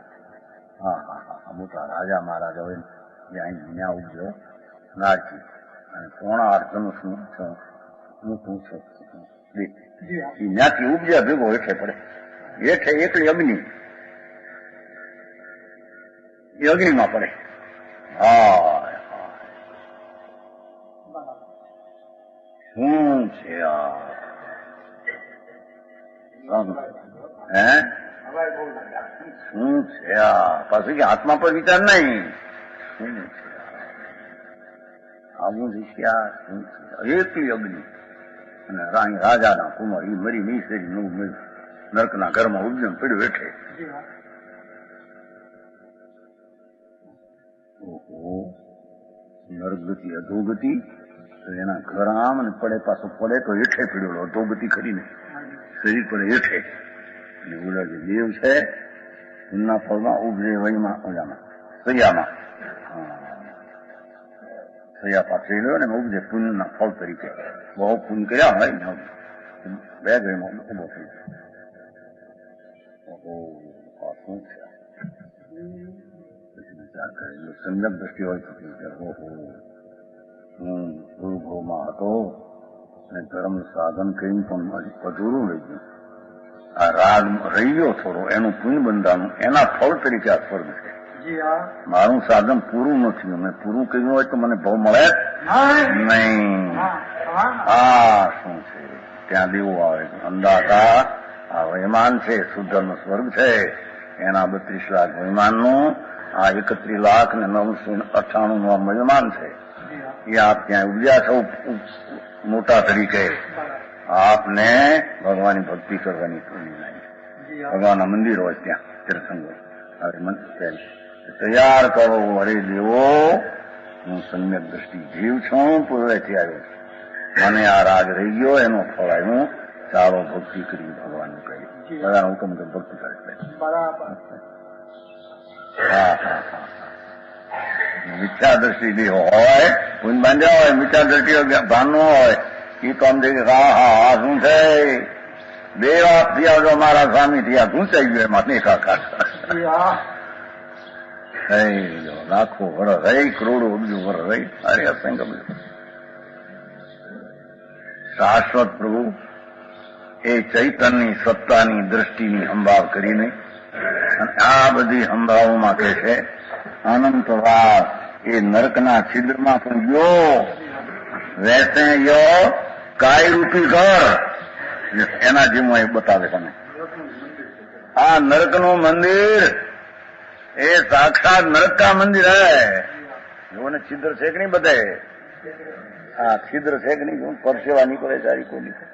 મોટા રાજા મહારાજા હોય ત્યાં ઉપજો નારકી અને પોણા 8 ધનુષનું મોટું છે. ત્યાંથી ઉપજ્યા ભેગો હેઠે પડે. હેઠે એકલી અગ્નિ એ અગ્નિમાં પડે. શું છે શું છે પાછું કે આત્મા પર વિચાર નહીં. શું છે આવું શીખ્યા? શું છે એકલી અગ્નિ અને રાજાના કુમાર એ મરી નહીં શરી નવું મળ્યું નરકના ઘરમાં ઉદ્યમ પડ્યું હેઠે. નરકગતિ અધોગતિ એના ઘર આમ ને પડે પાછું પડે તો હેઠે પડ્યો અધોગતિ કરીને શરીર પડે હેઠે. અને ઓલા જે દેવ છે એમના ફળમાં ઉભરે વહીમાં ઓલામાં સૈયામાં સૈયા પાથરી લ્યો ને ઉપજે પુણ્યના ફળ તરીકે. બહુ પુણ્ય કર્યા હોય ને 2 ઘડીમાં ઉભો થઈ જાય. શું છે વિચાર કરે જો સંજક દ્રષ્ટિ હોય તો ઓહો હું ગુરુભાવમાં હતો અને ધર્મ સાધન કરીને પણ અધૂરું રહી ગયું. આ રાગ રહી ગયો થોડો, એનું પુણ્ય બંધાનું, એના ફળ તરીકે આ સ્વર્ગ છે. મારું સાધન પૂરું નથી, મેં પૂરું કર્યું હોય તો મને ભાવ મળે નહીં. આ શું છે? ત્યાં દેવો આવે અંદાતા આ વૈમાન છે, શુદ્ધનો સ્વર્ગ છે, એના 32 લાખ વૈમાનનું આ 31 લાખ ને 998 નું વૈમાન છે. એ આપ ત્યાં ઉર્જા છો મોટા તરીકે. આપને ભગવાનની ભક્તિ કરવાની ભગવાનના મંદિર હોય ત્યાં તીર્થંગ હવે તૈયાર કરો. અરે દેવો, હું સમ્યક દ્રષ્ટિ જીવ છું, પૂર્વેથી આવ્યો છું, મને આ રાગ રહી ગયો, એનો ફળ આવ્યું, ચાલો ભક્તિ કરી ભગવાનનું કહ્યું. બધાનો હુકમ તો ભક્તિ કરે. હા હા હા. મિથ્યા દ્રષ્ટિ હોય, પુણ્ય બાંધ્યા હોય, મિથ્યા દ્રષ્ટિ ભાન નો હોય, એ તો આમ થઈ હા હા શું છે, બે વાત થયા જો મારા સ્વામી થયા, ઘૂંચાઈ ગયો એમાં એકાકાર. લાખો વર્ષ રહી, કરોડો અબજો વર્ષ રહી, અરે અસંગ અબજો. શાશ્વત પ્રભુ એ ચૈતનની સત્તાની દ્રષ્ટિની સંભાવ કરીને આ બધી સંભાવોમાં કહે છે અનંતવાસ એ નરકના છિદ્રમાં તું ગયો, વૈસે યો કાય રૂપી ઘર, એના જેવું એ બતાવે તમે. આ નરકનું મંદિર એ સાક્ષાત નરક કા મંદિર હૈ. જોને છિદ્ર છે કે નહીં બધે? હા છિદ્ર છે કે નહીં? પરસેવા નીકળે સારી કોઈ નીકળે.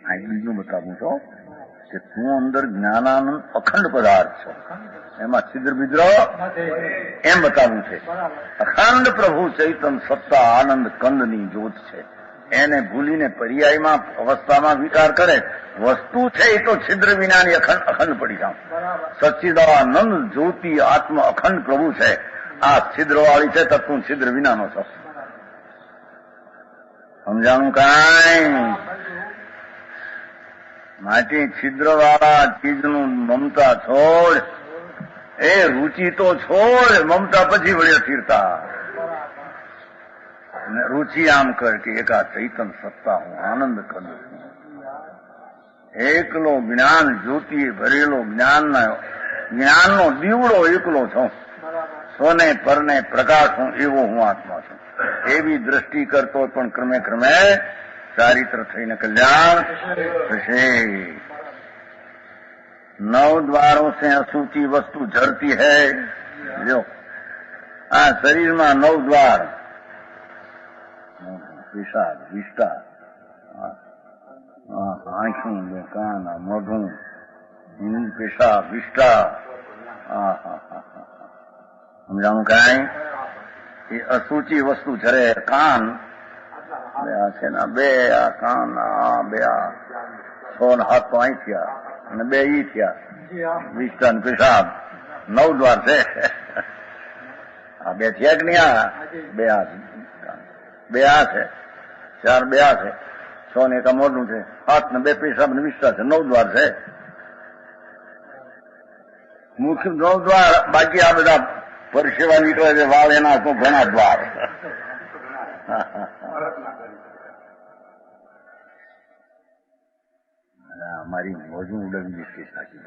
હા બીજું બતાવું છો કે તું અંદર જ્ઞાનાનંદ અખંડ પદાર્થ છો, એમાં છિદ્ર બિદ્ર એમ બતાવવું છે. અખંડ પ્રભુ ચૈતન સત્તા આનંદ કંદની જ્યોત છે, એને ભૂલીને પર્યાયમાં અવસ્થામાં વિચાર કરે વસ્તુ છે એ તો છિદ્ર વિનાની અખંડ પડી જાઉં. સચ્ચિદાનંદ જ્યોતિ આત્મ અખંડ પ્રભુ છે, આ છિદ્ર વાળી છે તો તું છિદ્ર વિનાનો છો. સમજાણું કાંઈ? માટે છિદ્ર વાળા ચીજનું મમતા છોડ, એ રુચિ તો છોડ, મમતા પછી વળે સ્થિરતા. રુચિ આમ કર કે એક આ ચૈતન સત્તા હું આનંદ કરું છું, એકલો જ્ઞાન જ્યોતિ ભરેલો જ્ઞાનનો દીવડો એકલો છું, સોને પરને પ્રકાશ હું, એવો હું આત્મા છું. એવી દ્રષ્ટિ કરતો પણ ક્રમે ક્રમે ચારિત્ર થઈને કલ્યાણ થશે. 9 द्वारों से असूची वस्तु झरती है. जो આ શરીરમાં 9 દ્વાર, પેશાબ, વિષ્ટા, આંખું, કાન, મોઢું, પેશાબ, વિષ્ટા. સમજાણું કાંઈ? એ અસૂચી વસ્તુ જરે કાન બે આ છે ને, બે આ કાન, આ બે આ 6 હાથ તો અહીં થયા અને 2 ઈ થયા, વિષ્ટા ને પેશાબ. 9 દ્વાર છે. આ 2 થયા કે નહીં? આ 2 આ 2 આ છે, 4 2 આ છે, 6 ને 1 મોઢું છે, હાથ ને 2 પેશાબ ને વિષ્ટા છે, 9 દ્વાર છે. મુખ્ય 9 દ્વાર, બાકી આ બધા પરસેવા નીકળે છે, વાળ એના તો ઘણા દ્વાર. અમારી મોજું ઉડવી છે સાચી.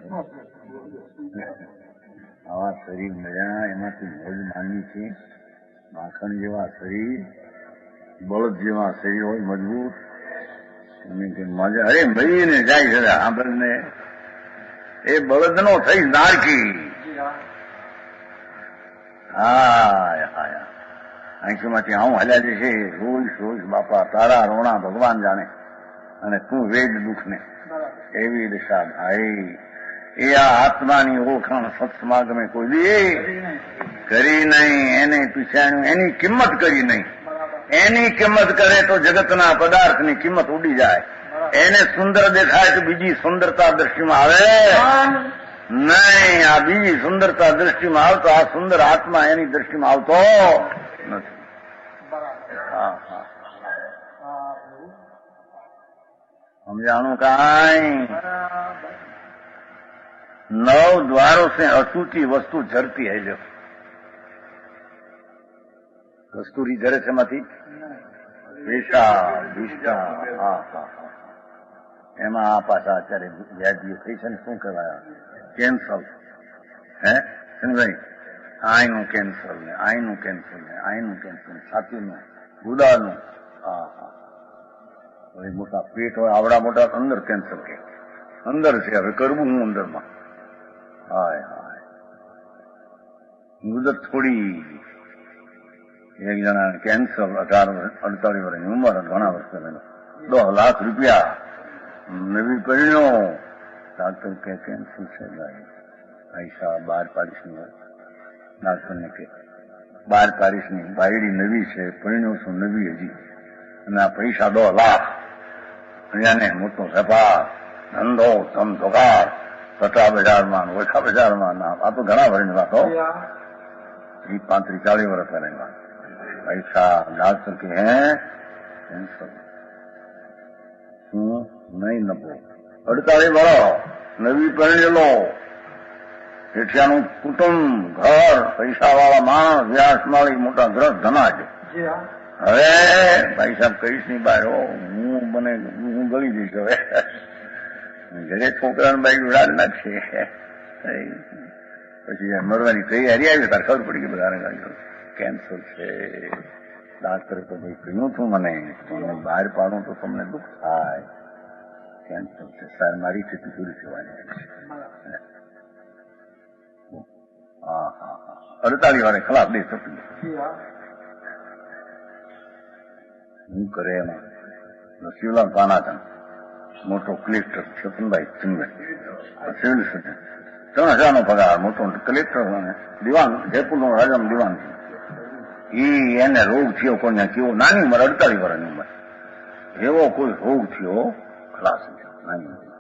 આવા શરીર મળ્યા એમાંથી મોજ માંગી છે. માખણ જેવા શરીર, બળદ જેવા શરીર હોય મજબૂત, મજા અરે મળીને જાય છે. આપણને એ બળદ નો થઈ નારકી. આંખીમાંથી આવું હલ્યા જશે રોજ રોજ. બાપા તારા રોણા ભગવાન જાણે, અને તું વેદ દુઃખને. એવી દશા ભાઈ. એ આ આત્માની ઓળખાણ સત્સમાગમે કોઈ દી કરી નહીં, એને પીછાણ્યું, એની કિંમત કરી નહીં. એની કિંમત કરે તો જગતના પદાર્થની કિંમત ઉડી જાય. એને સુંદર દેખાય તો બીજી સુંદરતા દ્રષ્ટિમાં આવે નહીં. આ બીજી સુંદરતા દ્રષ્ટિમાં આવતો, આ સુંદર આત્મા એની દ્રષ્ટિમાં આવતો નથી. समझाणु काई। 9 द्वारों से असूची वस्तु झरती है। लो कस्तूरी झरे છે માંથી વિષ્ટા એમાં આ પાછા અત્યારે વ્યાધિઓ થઈ છે ને, શું કહેવાય, કેન્સર હે ભાઈ, આઈનું કેન્સર ને આઈનું કેન્સર ને આઈનું કેન્સર, છાતીનું, ગુદાનું, હવે મોટા પેટ હોય આવડા મોટા, અંદર કેન્સર કે અંદર છે, હવે કરવું હું અંદરમાં, હાય હાય. મુદત થોડી, એક જણા કેન્સર 18-48 વર્ષની ઉંમર, ઘણા વર્ષ પહેલા 10 લાખ રૂપિયા, નવી પરિણ્યો, ડાક્ટર કે કેન્સર છે ભાઈ, પૈસા 12 પાડીશની હોય, ડાક્ટરને કે 12 પાડીશની બાયડી નવી છે, પરિણ્યો છું નવી હજી, અને આ પૈસા 10 લાખ, અહીંયાને મોટો વેપાર ધંધો ધમધોકાર, પટા બજારમાં, ઓછા બજારમાં, આ તો ઘણા વર્ષની વાત હો, 35-40 વર્ષ પહેલાની વાત. પૈસા, ડાક્ટર કે હે કેન્સર, શું નહીં નફો, 48 વર્ષ, નવી પરણેલો, એઠિયાનું કુટુંબ, ઘર, પૈસા વાળા માણસ, વ્યાસ માળી, મોટા ગ્રસ્ત ધનાજ. હવે ભાઈ સાહેબ કહીશ નહીં બહાર, હું ગળી જઈશ. હવે ઘરે છોકરાને બાઈક ઉડાડી નાખશે, પછી મરવાની તૈયારી આવી, તાર ખબર પડી ગઈ બધાને ગાડી કેન્સર છે. ડાક્ટરે તો ભાઈ કહ્યું હતું મને બહાર પાડું તો તમને દુઃખ થાય, કેન્સર છે સાહેબ, મારી સ્થિતિ પૂરી થવાની. 48 વાળે ખલાસ દે થતું. શું કરે એમાં શિવલાલ પાનાચંદ, મોટો કલેક્ટર, છપનભાઈ ચંદભાઈ, સિવિલ સર્જન, 3000 પગાર, મોટો કલેક્ટર, દિવાન, જયપુરનો રાજાનો દિવાન છે. એને રોગ થયો, કોને કેવો, નાની ઉંમર, 48 વર્ષની ઉંમર, એવો કોઈ રોગ થયો, ખલાસ નાની ઉંમર,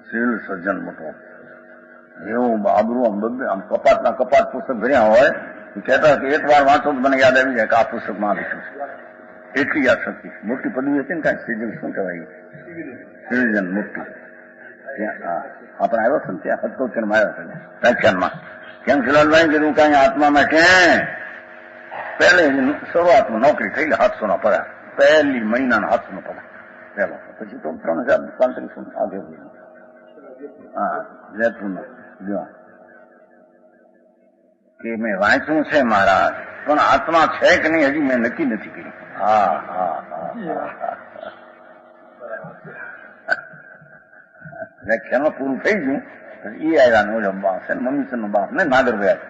સિવિલ સર્જન મોટો, એવું આબરું આમ બધું, આમ કપાતના કપાત પુસ્તક ભર્યા હોય, કહેતા કે એક વાર વાંચો તો મને યાદ આવી જાય કે આ પુસ્તકમાં લખ્યું છે. એટલી યાદ શક્તિ, મોટી પદવી હતી ને, કાંઈ સિવિલ, શું કહેવાય, સિવિલજન મોટી. ત્યાં આપણે આવ્યો છે ને, ત્યાં 77 માં આવ્યો છે વ્યાખ્યાનમાં. કેમ શિલાલભાઈ કીધું કાંઈ આત્મામાં કે પહેલે શરૂઆતમાં નોકરી થઈ ગઈ, 700 પગાર, પહેલી મહિનાના 700 પગાર પહેલો, પછી તો 3035 આગળ. હા, જયપુરના દિવાન કે મેં વાંચ્યું છે મહારાજ, પણ આત્મા છે કે નહીં હજી મેં નક્કી નથી કર્યું. વ્યાખ્યાનમાં પૂરું થઈ ગયું, એ આવ્યા ને બાપ છે, મમ્મી નો બાપ ને નાગર ગયા,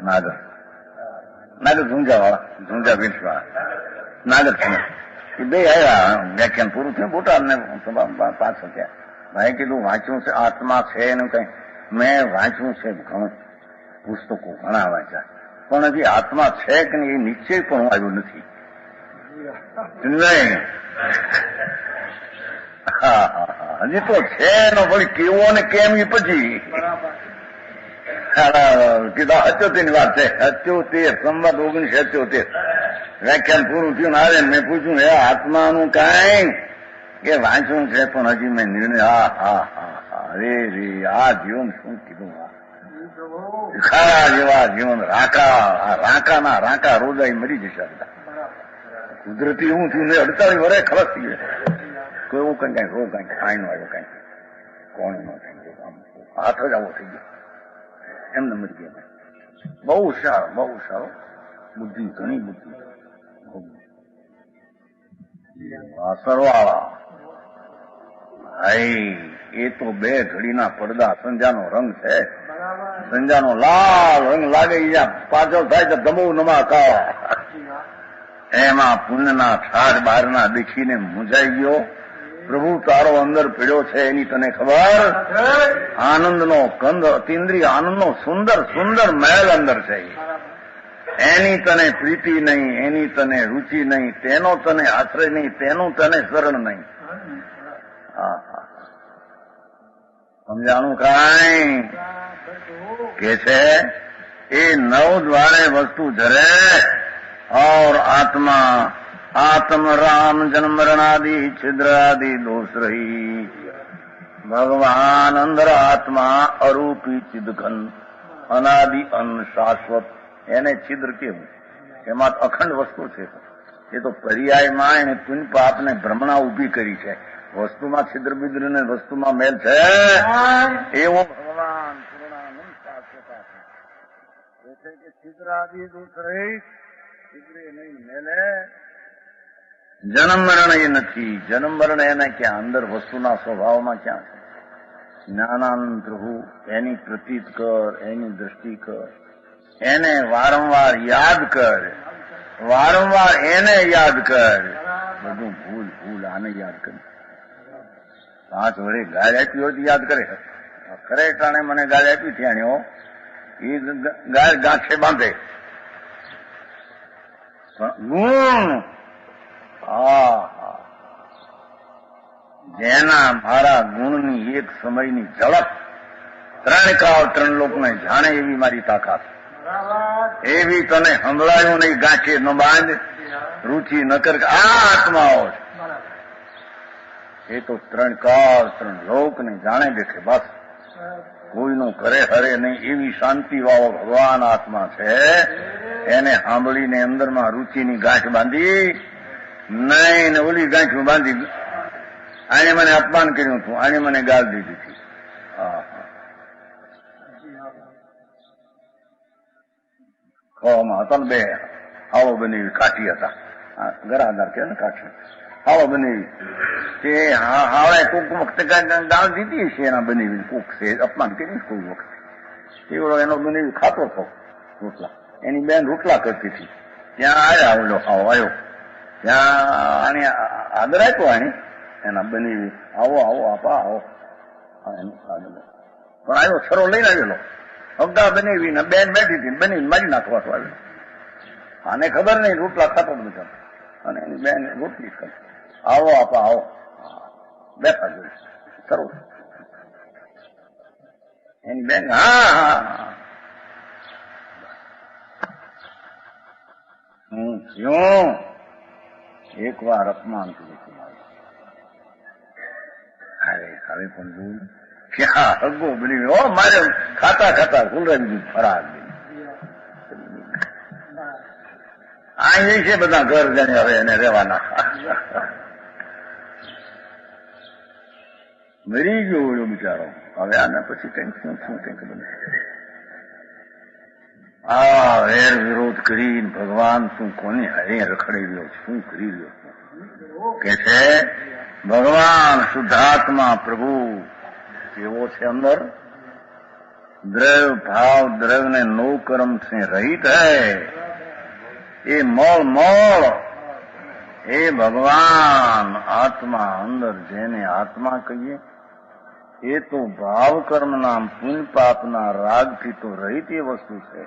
નાગર ઝુંઝા વાળા, ઝુંઝા વીસ વાળા, નાગર છે એ બે આવ્યા. વ્યાખ્યાન પૂરું થયું, બોટાદ ને પાછળ ત્યાં. ભાઈ કીધું વાંચ્યું છે આત્મા છે એનું કઈ, મેં વાંચ્યું છે ઘણું, પુસ્તકો ઘણા વાંચ્યા, પણ હજી આત્મા છે કે નહીં એ નિશ્ચય પણ આવ્યો નથી. હજી તો છે એનો વળી કેવો ને કેમ એ પછી કીધા 78 ની વાત છે, 78 સંવત 1978 વ્યાખ્યાન પૂરું થયું ને આવે, મેં પૂછ્યું હે આત્માનું કાંઈ, કે વાંચ્યું છે પણ હજી મેં નિર્ણય, અરે રે આ જીવન શું કીધું, ખારા જેવા જીવન, રાંકા રાંકા રોજાઈ મરી જશે. કુદરતી હું થયું ને 48 વર્ષે ખલાસ થઈ ગયો. કોઈ એવું કઈ રોગ કઈ ખાઈ નો આવ્યો, કઈ કોણ નો કઈ હાથ જ આવો થઈ ગયો, એમને મરી ગયા. બહુ સારો બુદ્ધિ, ઘણી બુદ્ધિ, સરવાળા. હાઈ એ તો 2 ઘડીના પડદા, સંજાનો રંગ છે, સંજાનો લાલ રંગ લાગે, પાછળ થાય તો ધમો નમા કાળા. એમાં પુણ્યના ઠાઠ બહારના દેખીને મૂંઝાઈ ગયો. પ્રભુ તારો અંદર પીડ્યો છે એની તને ખબર, આનંદનો કંદ, અતિન્દ્રિય આનંદનો સુંદર સુંદર મહેલ અંદર છે, એની તને પ્રીતિ નહીં, એની તને રુચિ નહીં, તેનો તને આશ્રય નહીં, તેનું તને શરણ નહીં. સમજાણું કાંઈ કે છે એ 9 દ્વારે વસ્તુ ઝરે और आत्मा आत्म राम जन्म मरणादि छिद्रादि दोष रही भगवान अंदर आत्मा अरूपी चिदघन अनादि अन શાશ્વત એને છિદ્ર કેવું એમાં અખંડ વસ્તુ છે એ તો પર્યાયમાં એને પુન પાપને ભ્રમણા ઉભી કરી છે વસ્તુમાં છિદ્ર બિદ્ર ને વસ્તુમાં મેલ છે એવો ભગવાન પૂર્ણાનંદ શાશ્વતા છે કે છિદ્રાદિ દોષ રહી છિદ્રે નહીં મેલે જન્મ મરણ એ નથી જન્મ મરણ એને ક્યાં અંદર વસ્તુના સ્વભાવમાં ક્યાં છે જ્ઞાનાનંદ પ્રભુ એની પ્રતીત કર એની દ્રષ્ટિ કર એને વારંવાર યાદ કર વારંવાર એને યાદ કર બધું ભૂલ ભૂલ આને યાદ કર 5 વડે ગાય આપી હોય તો યાદ કરે ખરે ટાણે મને ગાય આપી ત્યાં એ ગાય ગાંઠે બાંધે ગુણ જેના મારા ગુણની એક સમયની ઝડપ 3 કાળ 3 લોકને જાણે એવી મારી તાકાત એવી તને સંભળાયું નહીં ગાંઠે ન બાંધ રુચિ ન કર આ આત્માઓ એ તો 3 કાળ 3 લોકને જાણે બેઠે બસ કોઈનું કરે હરે નહીં એવી શાંતિ વાળો ભગવાન આત્મા છે એને સાંભળીને અંદરમાં રુચિની ગાંઠ બાંધી નહીં ને ઓલી ગાંઠ બાંધી આને મને અપમાન કર્યું હતું આને મને ગાળ દીધી હતી ખવામાં હતા ને 2 આવો બનેવી કાઠી હતા ગરાદાર કે ને કાઠી આવો બનેવી તે હાવડે કોક વખતે ગાળ દીધી છે એના બનેવી કોક છે અપમાન કરી કોઈ વખતે એવડો એનો બનેવી ખાતો હતો રોટલા એની બેન રોટલા કરતી હતી ત્યાં આવ્યા ઓલો હાવ આવ્યો ત્યાં આને આદર આપ્યો આને એના બનેવી આવો આવો આપા આવો પણ આવ્યો સરો લઈને આવેલો અગા બનેવી ને બેન બેઠી હતી બનેવી મારી નાખવા તો આવેલો આને ખબર નહીં રોટલા ખાતો બધા અને એની બેન રોટલી કરી આવો આપા આવો બેઠા જોઈ સરો એની બેન હા હું થયું એક વાર અપમાન કર્યું હવે પણ જોયું ક્યાં હગો બની હો મારે ખાતા ખાતા ગુલરાજી ફરાર આ એ છે બધા ઘર જઈને હવે એને રહેવાના મરી ગયો એવો બિચારો હવે આના પછી કંઈક શું કંઈક બને આ વેર વિરોધ કરીને ભગવાન તું કોની હરે રખડી રહ્યો શું કરી રહ્યો કે છે ભગવાન શુદ્ધાત્મા પ્રભુ એવો છે અંદર દ્રવ્ય ભાવ દ્રવ્ય ને નો કર્મ से रहित है એ મોળ એ ભગવાન આત્મા અંદર જેને આત્મા કહીએ એ તો ભાવ કર્મના પુણ્ય પાપના રાગથી તો રહિત એ વસ્તુ છે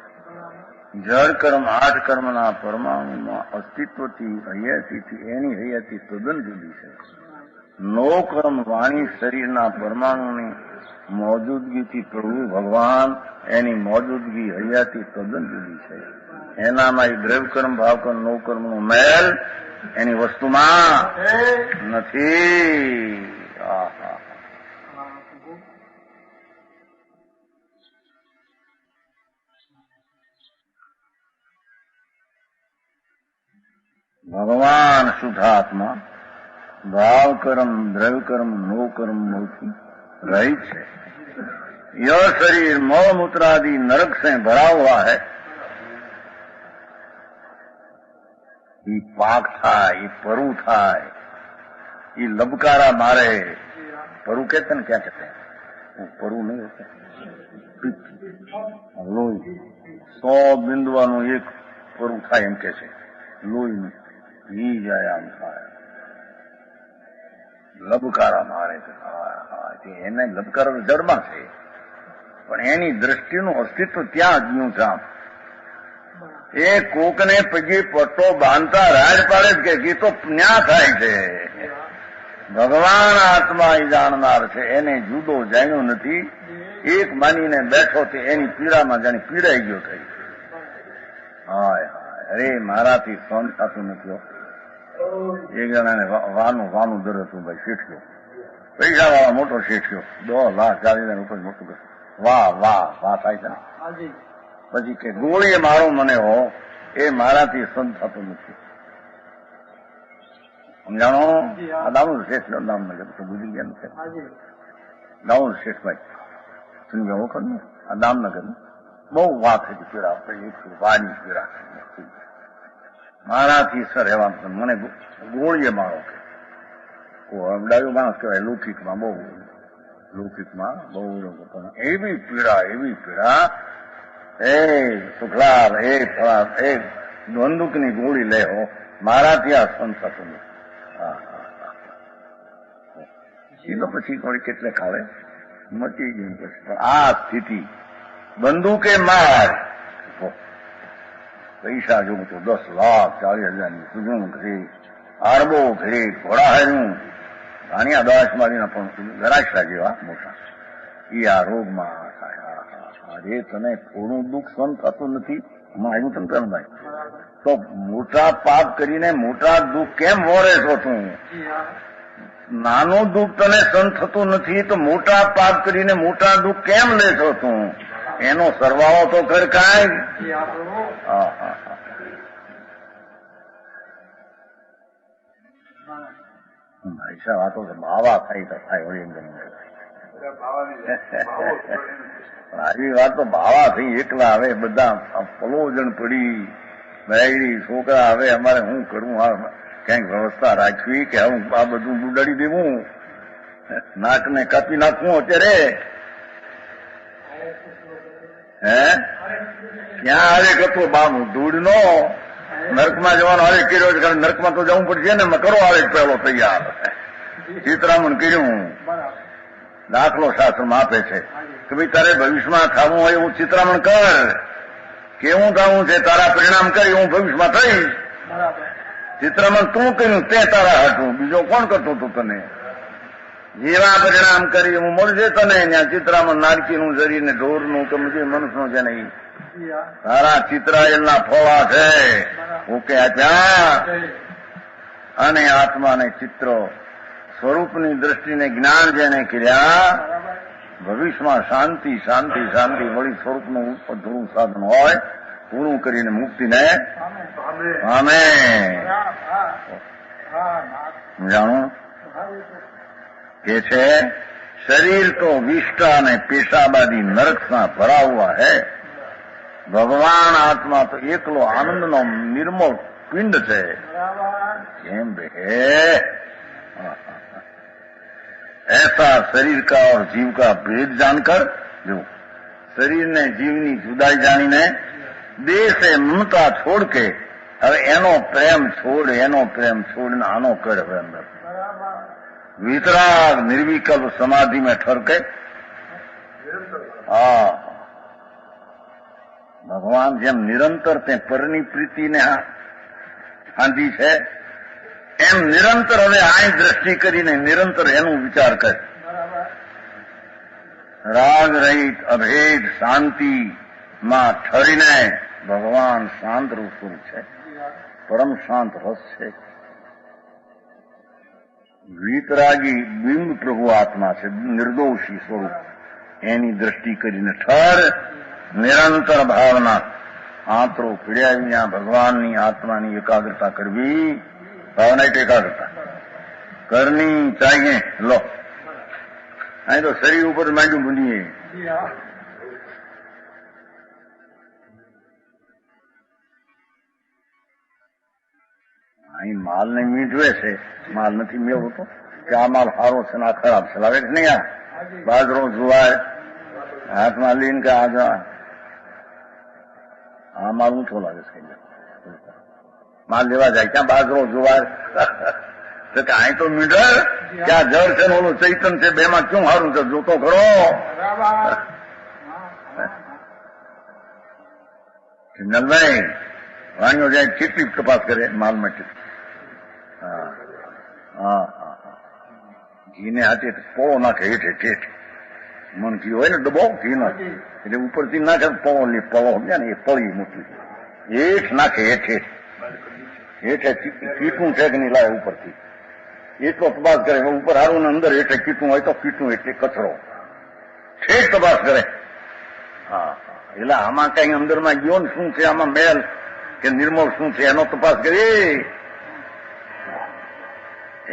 જળ કર્મ 8 કર્મના પરમાણુમાં અસ્તિત્વથી હૈયાતીથી એની હૈયાતી તદ્દન જુદી છે નો કર્મ વાણી શરીરના પરમાણુની મોજૂદગીથી પ્રભુ ભગવાન એની મોજૂદગી હૈયાતી તદ્દન જુદી છે એનામાં એ દ્રવ્ય કર્મ ભાવ કર્મ નો કર્મનો મેલ એની વસ્તુમાં નથી ભગવાન શુદ્ધાત્મા भाव कर्म द्रव्य कर्म नो कर्म मोती रहित है यह शरीर मौ मूत्रादि नरक से भरा हुआ है ये पाक था ये परु था ये लबकारा मारे परु कहते हैं क्या कहते हैं वो परु नहीं होता लोही 100 बिंदुआनु एक परु था एम के लोही में ही जाया आम था લબકારા મારે છે એને લબકારો જડમાં છે પણ એની દ્રષ્ટિનું અસ્તિત્વ ત્યાં ગયું છે એ કોકને પગે પટ્ટો બાંધતા રાજ પાડે કે ગીતો ન્યા થાય છે ભગવાન આત્મા એ જાણનાર છે એને જુદો જાણ્યો નથી એક માનીને બેઠો તે એની પીડામાં જાણે પીડાઈ ગયો થઈ હાય હાય અરે મારાથી સહન થતું નથી એક જણાને વાનું દર હતું ભાઈ શેઠિયો, પૈસા વાળા મોટો શેઠિયો, 10 લાખ 40 લાખ રૂપિયા મોટું કરે. વાહ વાહ વાહ થાય છે ને. પછી કે ગોળીએ મારો મને હો, એ મારાથી સંત થતો નથી. સમજાણો? આ દામોદર શેઠ દામનગર તો ભૂલી ગયા છે. દામોદર શેઠભાઈ સમજાવો ખરું ને? આ દામનગર બહુ વાત હતી પીડા, 112 પીડા મારાથી સર એવા મને ગોળીએ મારો કે ડાયો માણસ કહેવાય. લૌકિકમાં બહુ એવી પીડા એ સુખલાલ એ ફળા એ બંદૂકની ગોળી લે હો, મારાથી આ સંત થતું નથી. એ તો પછી થોડી કેટલે ખાવે મચી ગયું. પછી આ સ્થિતિ બંદૂકે માર, પૈસા જોઉં તો 10 લાખ 40,000 ની સુજું ઘરે, અરબો ઘરે, ઘોડા હાર્યું, ધાણિયા દાસમારીના પણ ગરાક્ષા જેવા મોટા. એ આ રોગમાં થાય. અરે તને થોડું દુઃખ સહન થતું નથી? હમણાં આવ્યું તને ભાઈ તો મોટા પાપ કરીને મોટા દુઃખ કેમ વોરે છો તું? નાનું દુઃખ તને સહન થતું નથી તો મોટા પાપ કરીને મોટા દુઃખ કેમ લે છો તું? એનો સરવાળો તો કર કાંઈ. ભાઈ સાહેબ આ તો બાવા થાય તો થાય વળી આવી વાત તો બાવા થઈ એકલા. હવે બધા પલોજણ પડી બેડી છોકરા, હવે અમારે શું કરવું? ક્યાંક વ્યવસ્થા રાખવી કે હું આ બધું ઉડાડી દેવું? નાકને કાપી નાખવું અત્યારે? હે ક્યાં આરેક હતો બાબુ ધૂળનો? નર્કમાં જવાનો આરેક કર્યો છે, કારણ નર્કમાં તો જવું પડશે ને. કરો આરેક પહેલો તૈયાર. ચિત્રામણ કર્યું, દાખલો શાસ્ત્રમાં આપે છે કે ભાઈ તારે ભવિષ્યમાં થવું હોય એવું ચિત્રામણ કર. કેવું થવું છે તારા પરિણામ કરી, હું ભવિષ્યમાં થઈશ. ચિત્રામણ તું કર્યું તે તારા હતું, બીજો કોણ કરતું હતું તને? જેવા પરિણામ કરી હું મળશે તને. ત્યાં ચિત્રામણ નારકીનું શરીર ને ઢોરનું કે મનુષ્યનું છે નહીં. તારા ચિત્રાયેલના ફોળા છે ઓકે આપ્યા. અને આત્માને ચિત્રો સ્વરૂપની દ્રષ્ટિને જ્ઞાન જેને કર્યા, ભવિષ્યમાં શાંતિ શાંતિ શાંતિ વળી સ્વરૂપનું થોડું સાધન હોય પૂરું કરીને મુક્તિને પામે. જાણો કે છે શરીર તો વિષ્ટા અને પેશાબાદી નરકના ભરા હુઆ હૈ. ભગવાન આત્મા તો એકલો આનંદનો નિર્મળ પિંડ છે. કેમ બે ऐसा शरीर का और जीव का भेद जानकर, जो शरीर ने जीवनी जुदाई जानीने देह से ममता छोड़ के હવે એનો પ્રેમ છોડીને આનો કર. હવે અંદર વિતરાગ નિર્વિકલ્પ સમાધિ में ठहर के ભગવાન જેમ નિરંતર તે પરની પ્રીતિને આંધી છે એમ નિરંતર હવે આઈ દ્રષ્ટિ કરીને નિરંતર એનું વિચાર કર. રાગ રહિત અભેદ શાંતિમાં ઠરીને ભગવાન શાંત રૂપ છે, પરમ શાંત રસ છે. વીતરાગી બિંબ પ્રભુ આત્મા છે, નિર્દોષી સ્વરૂપ. એની દ્રષ્ટિ કરીને ઠર. નિરંતર ભાવના આંતરો પીડ્યા વિના ભગવાનની આત્માની એકાગ્રતા કરવી. ભાવના એટલે એકાગ્રતા કરની ચાહીએ. લો અહીં તો શરીર ઉપર માંડ્યું ભૂલીએ. અહીં માલને મીઠવે છે, માલ નથી મેળવતો કે આ માલ સારો છે ને આ ખરાબ છે. લાગે છે નહીં? આ બાજરો જુવાર હાથમાં લઈને કે આ માલ ઊંચો લાગે છે. માલ લેવા જાય ક્યાં બાજરો જુવાર તો કે અહીં તો મીઠર ક્યાં જળ છે ને ઓલું ચૈતન છે, બેમાં ક્યું સારું છે જોતો ખરો. નલભાઈ વાણીઓ જાય કેટલી તપાસ કરે માલમાં કેટલી. ઘીને હાથે પોળો નાખે હેઠે ઠેઠ. મન ઘી હોય ને ડબ્બો ઘી નાખે એટલે ઉપરથી નાખે પળો પળો સમજ્યા ને એ પળી મૂકી હેઠ નાખે હેઠે. હેઠે કીટું છે કે નહીં લાવે ઉપરથી એટલો તપાસ કરે. ઉપર હારું ને અંદર હેઠે કીટું હોય તો કીટું એટલે કચરો છેક તપાસ કરે. હા એટલે આમાં કઈ અંદરમાં યોન શું છે, આમાં મેલ કે નિર્મળ શું છે એનો તપાસ કરી.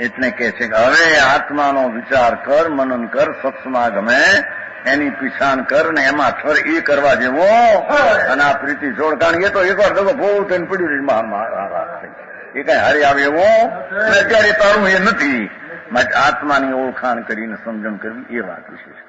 એટલે કે છે કે હવે આત્માનો વિચાર કર, મનન કર, સત્સંગ ગમે એની પીછાણ કર ને એમાં થર એ કરવા જેવો. અને આ પ્રીતિ જોડ કારણ એ તો એકવાર દગો બહુ થઈને પડ્યું એ કઈ હારી આવે એવો અત્યારે તારું એ નથી. આત્માની ઓળખાણ કરીને સમજણ કરવી એ વાત વિશેષ.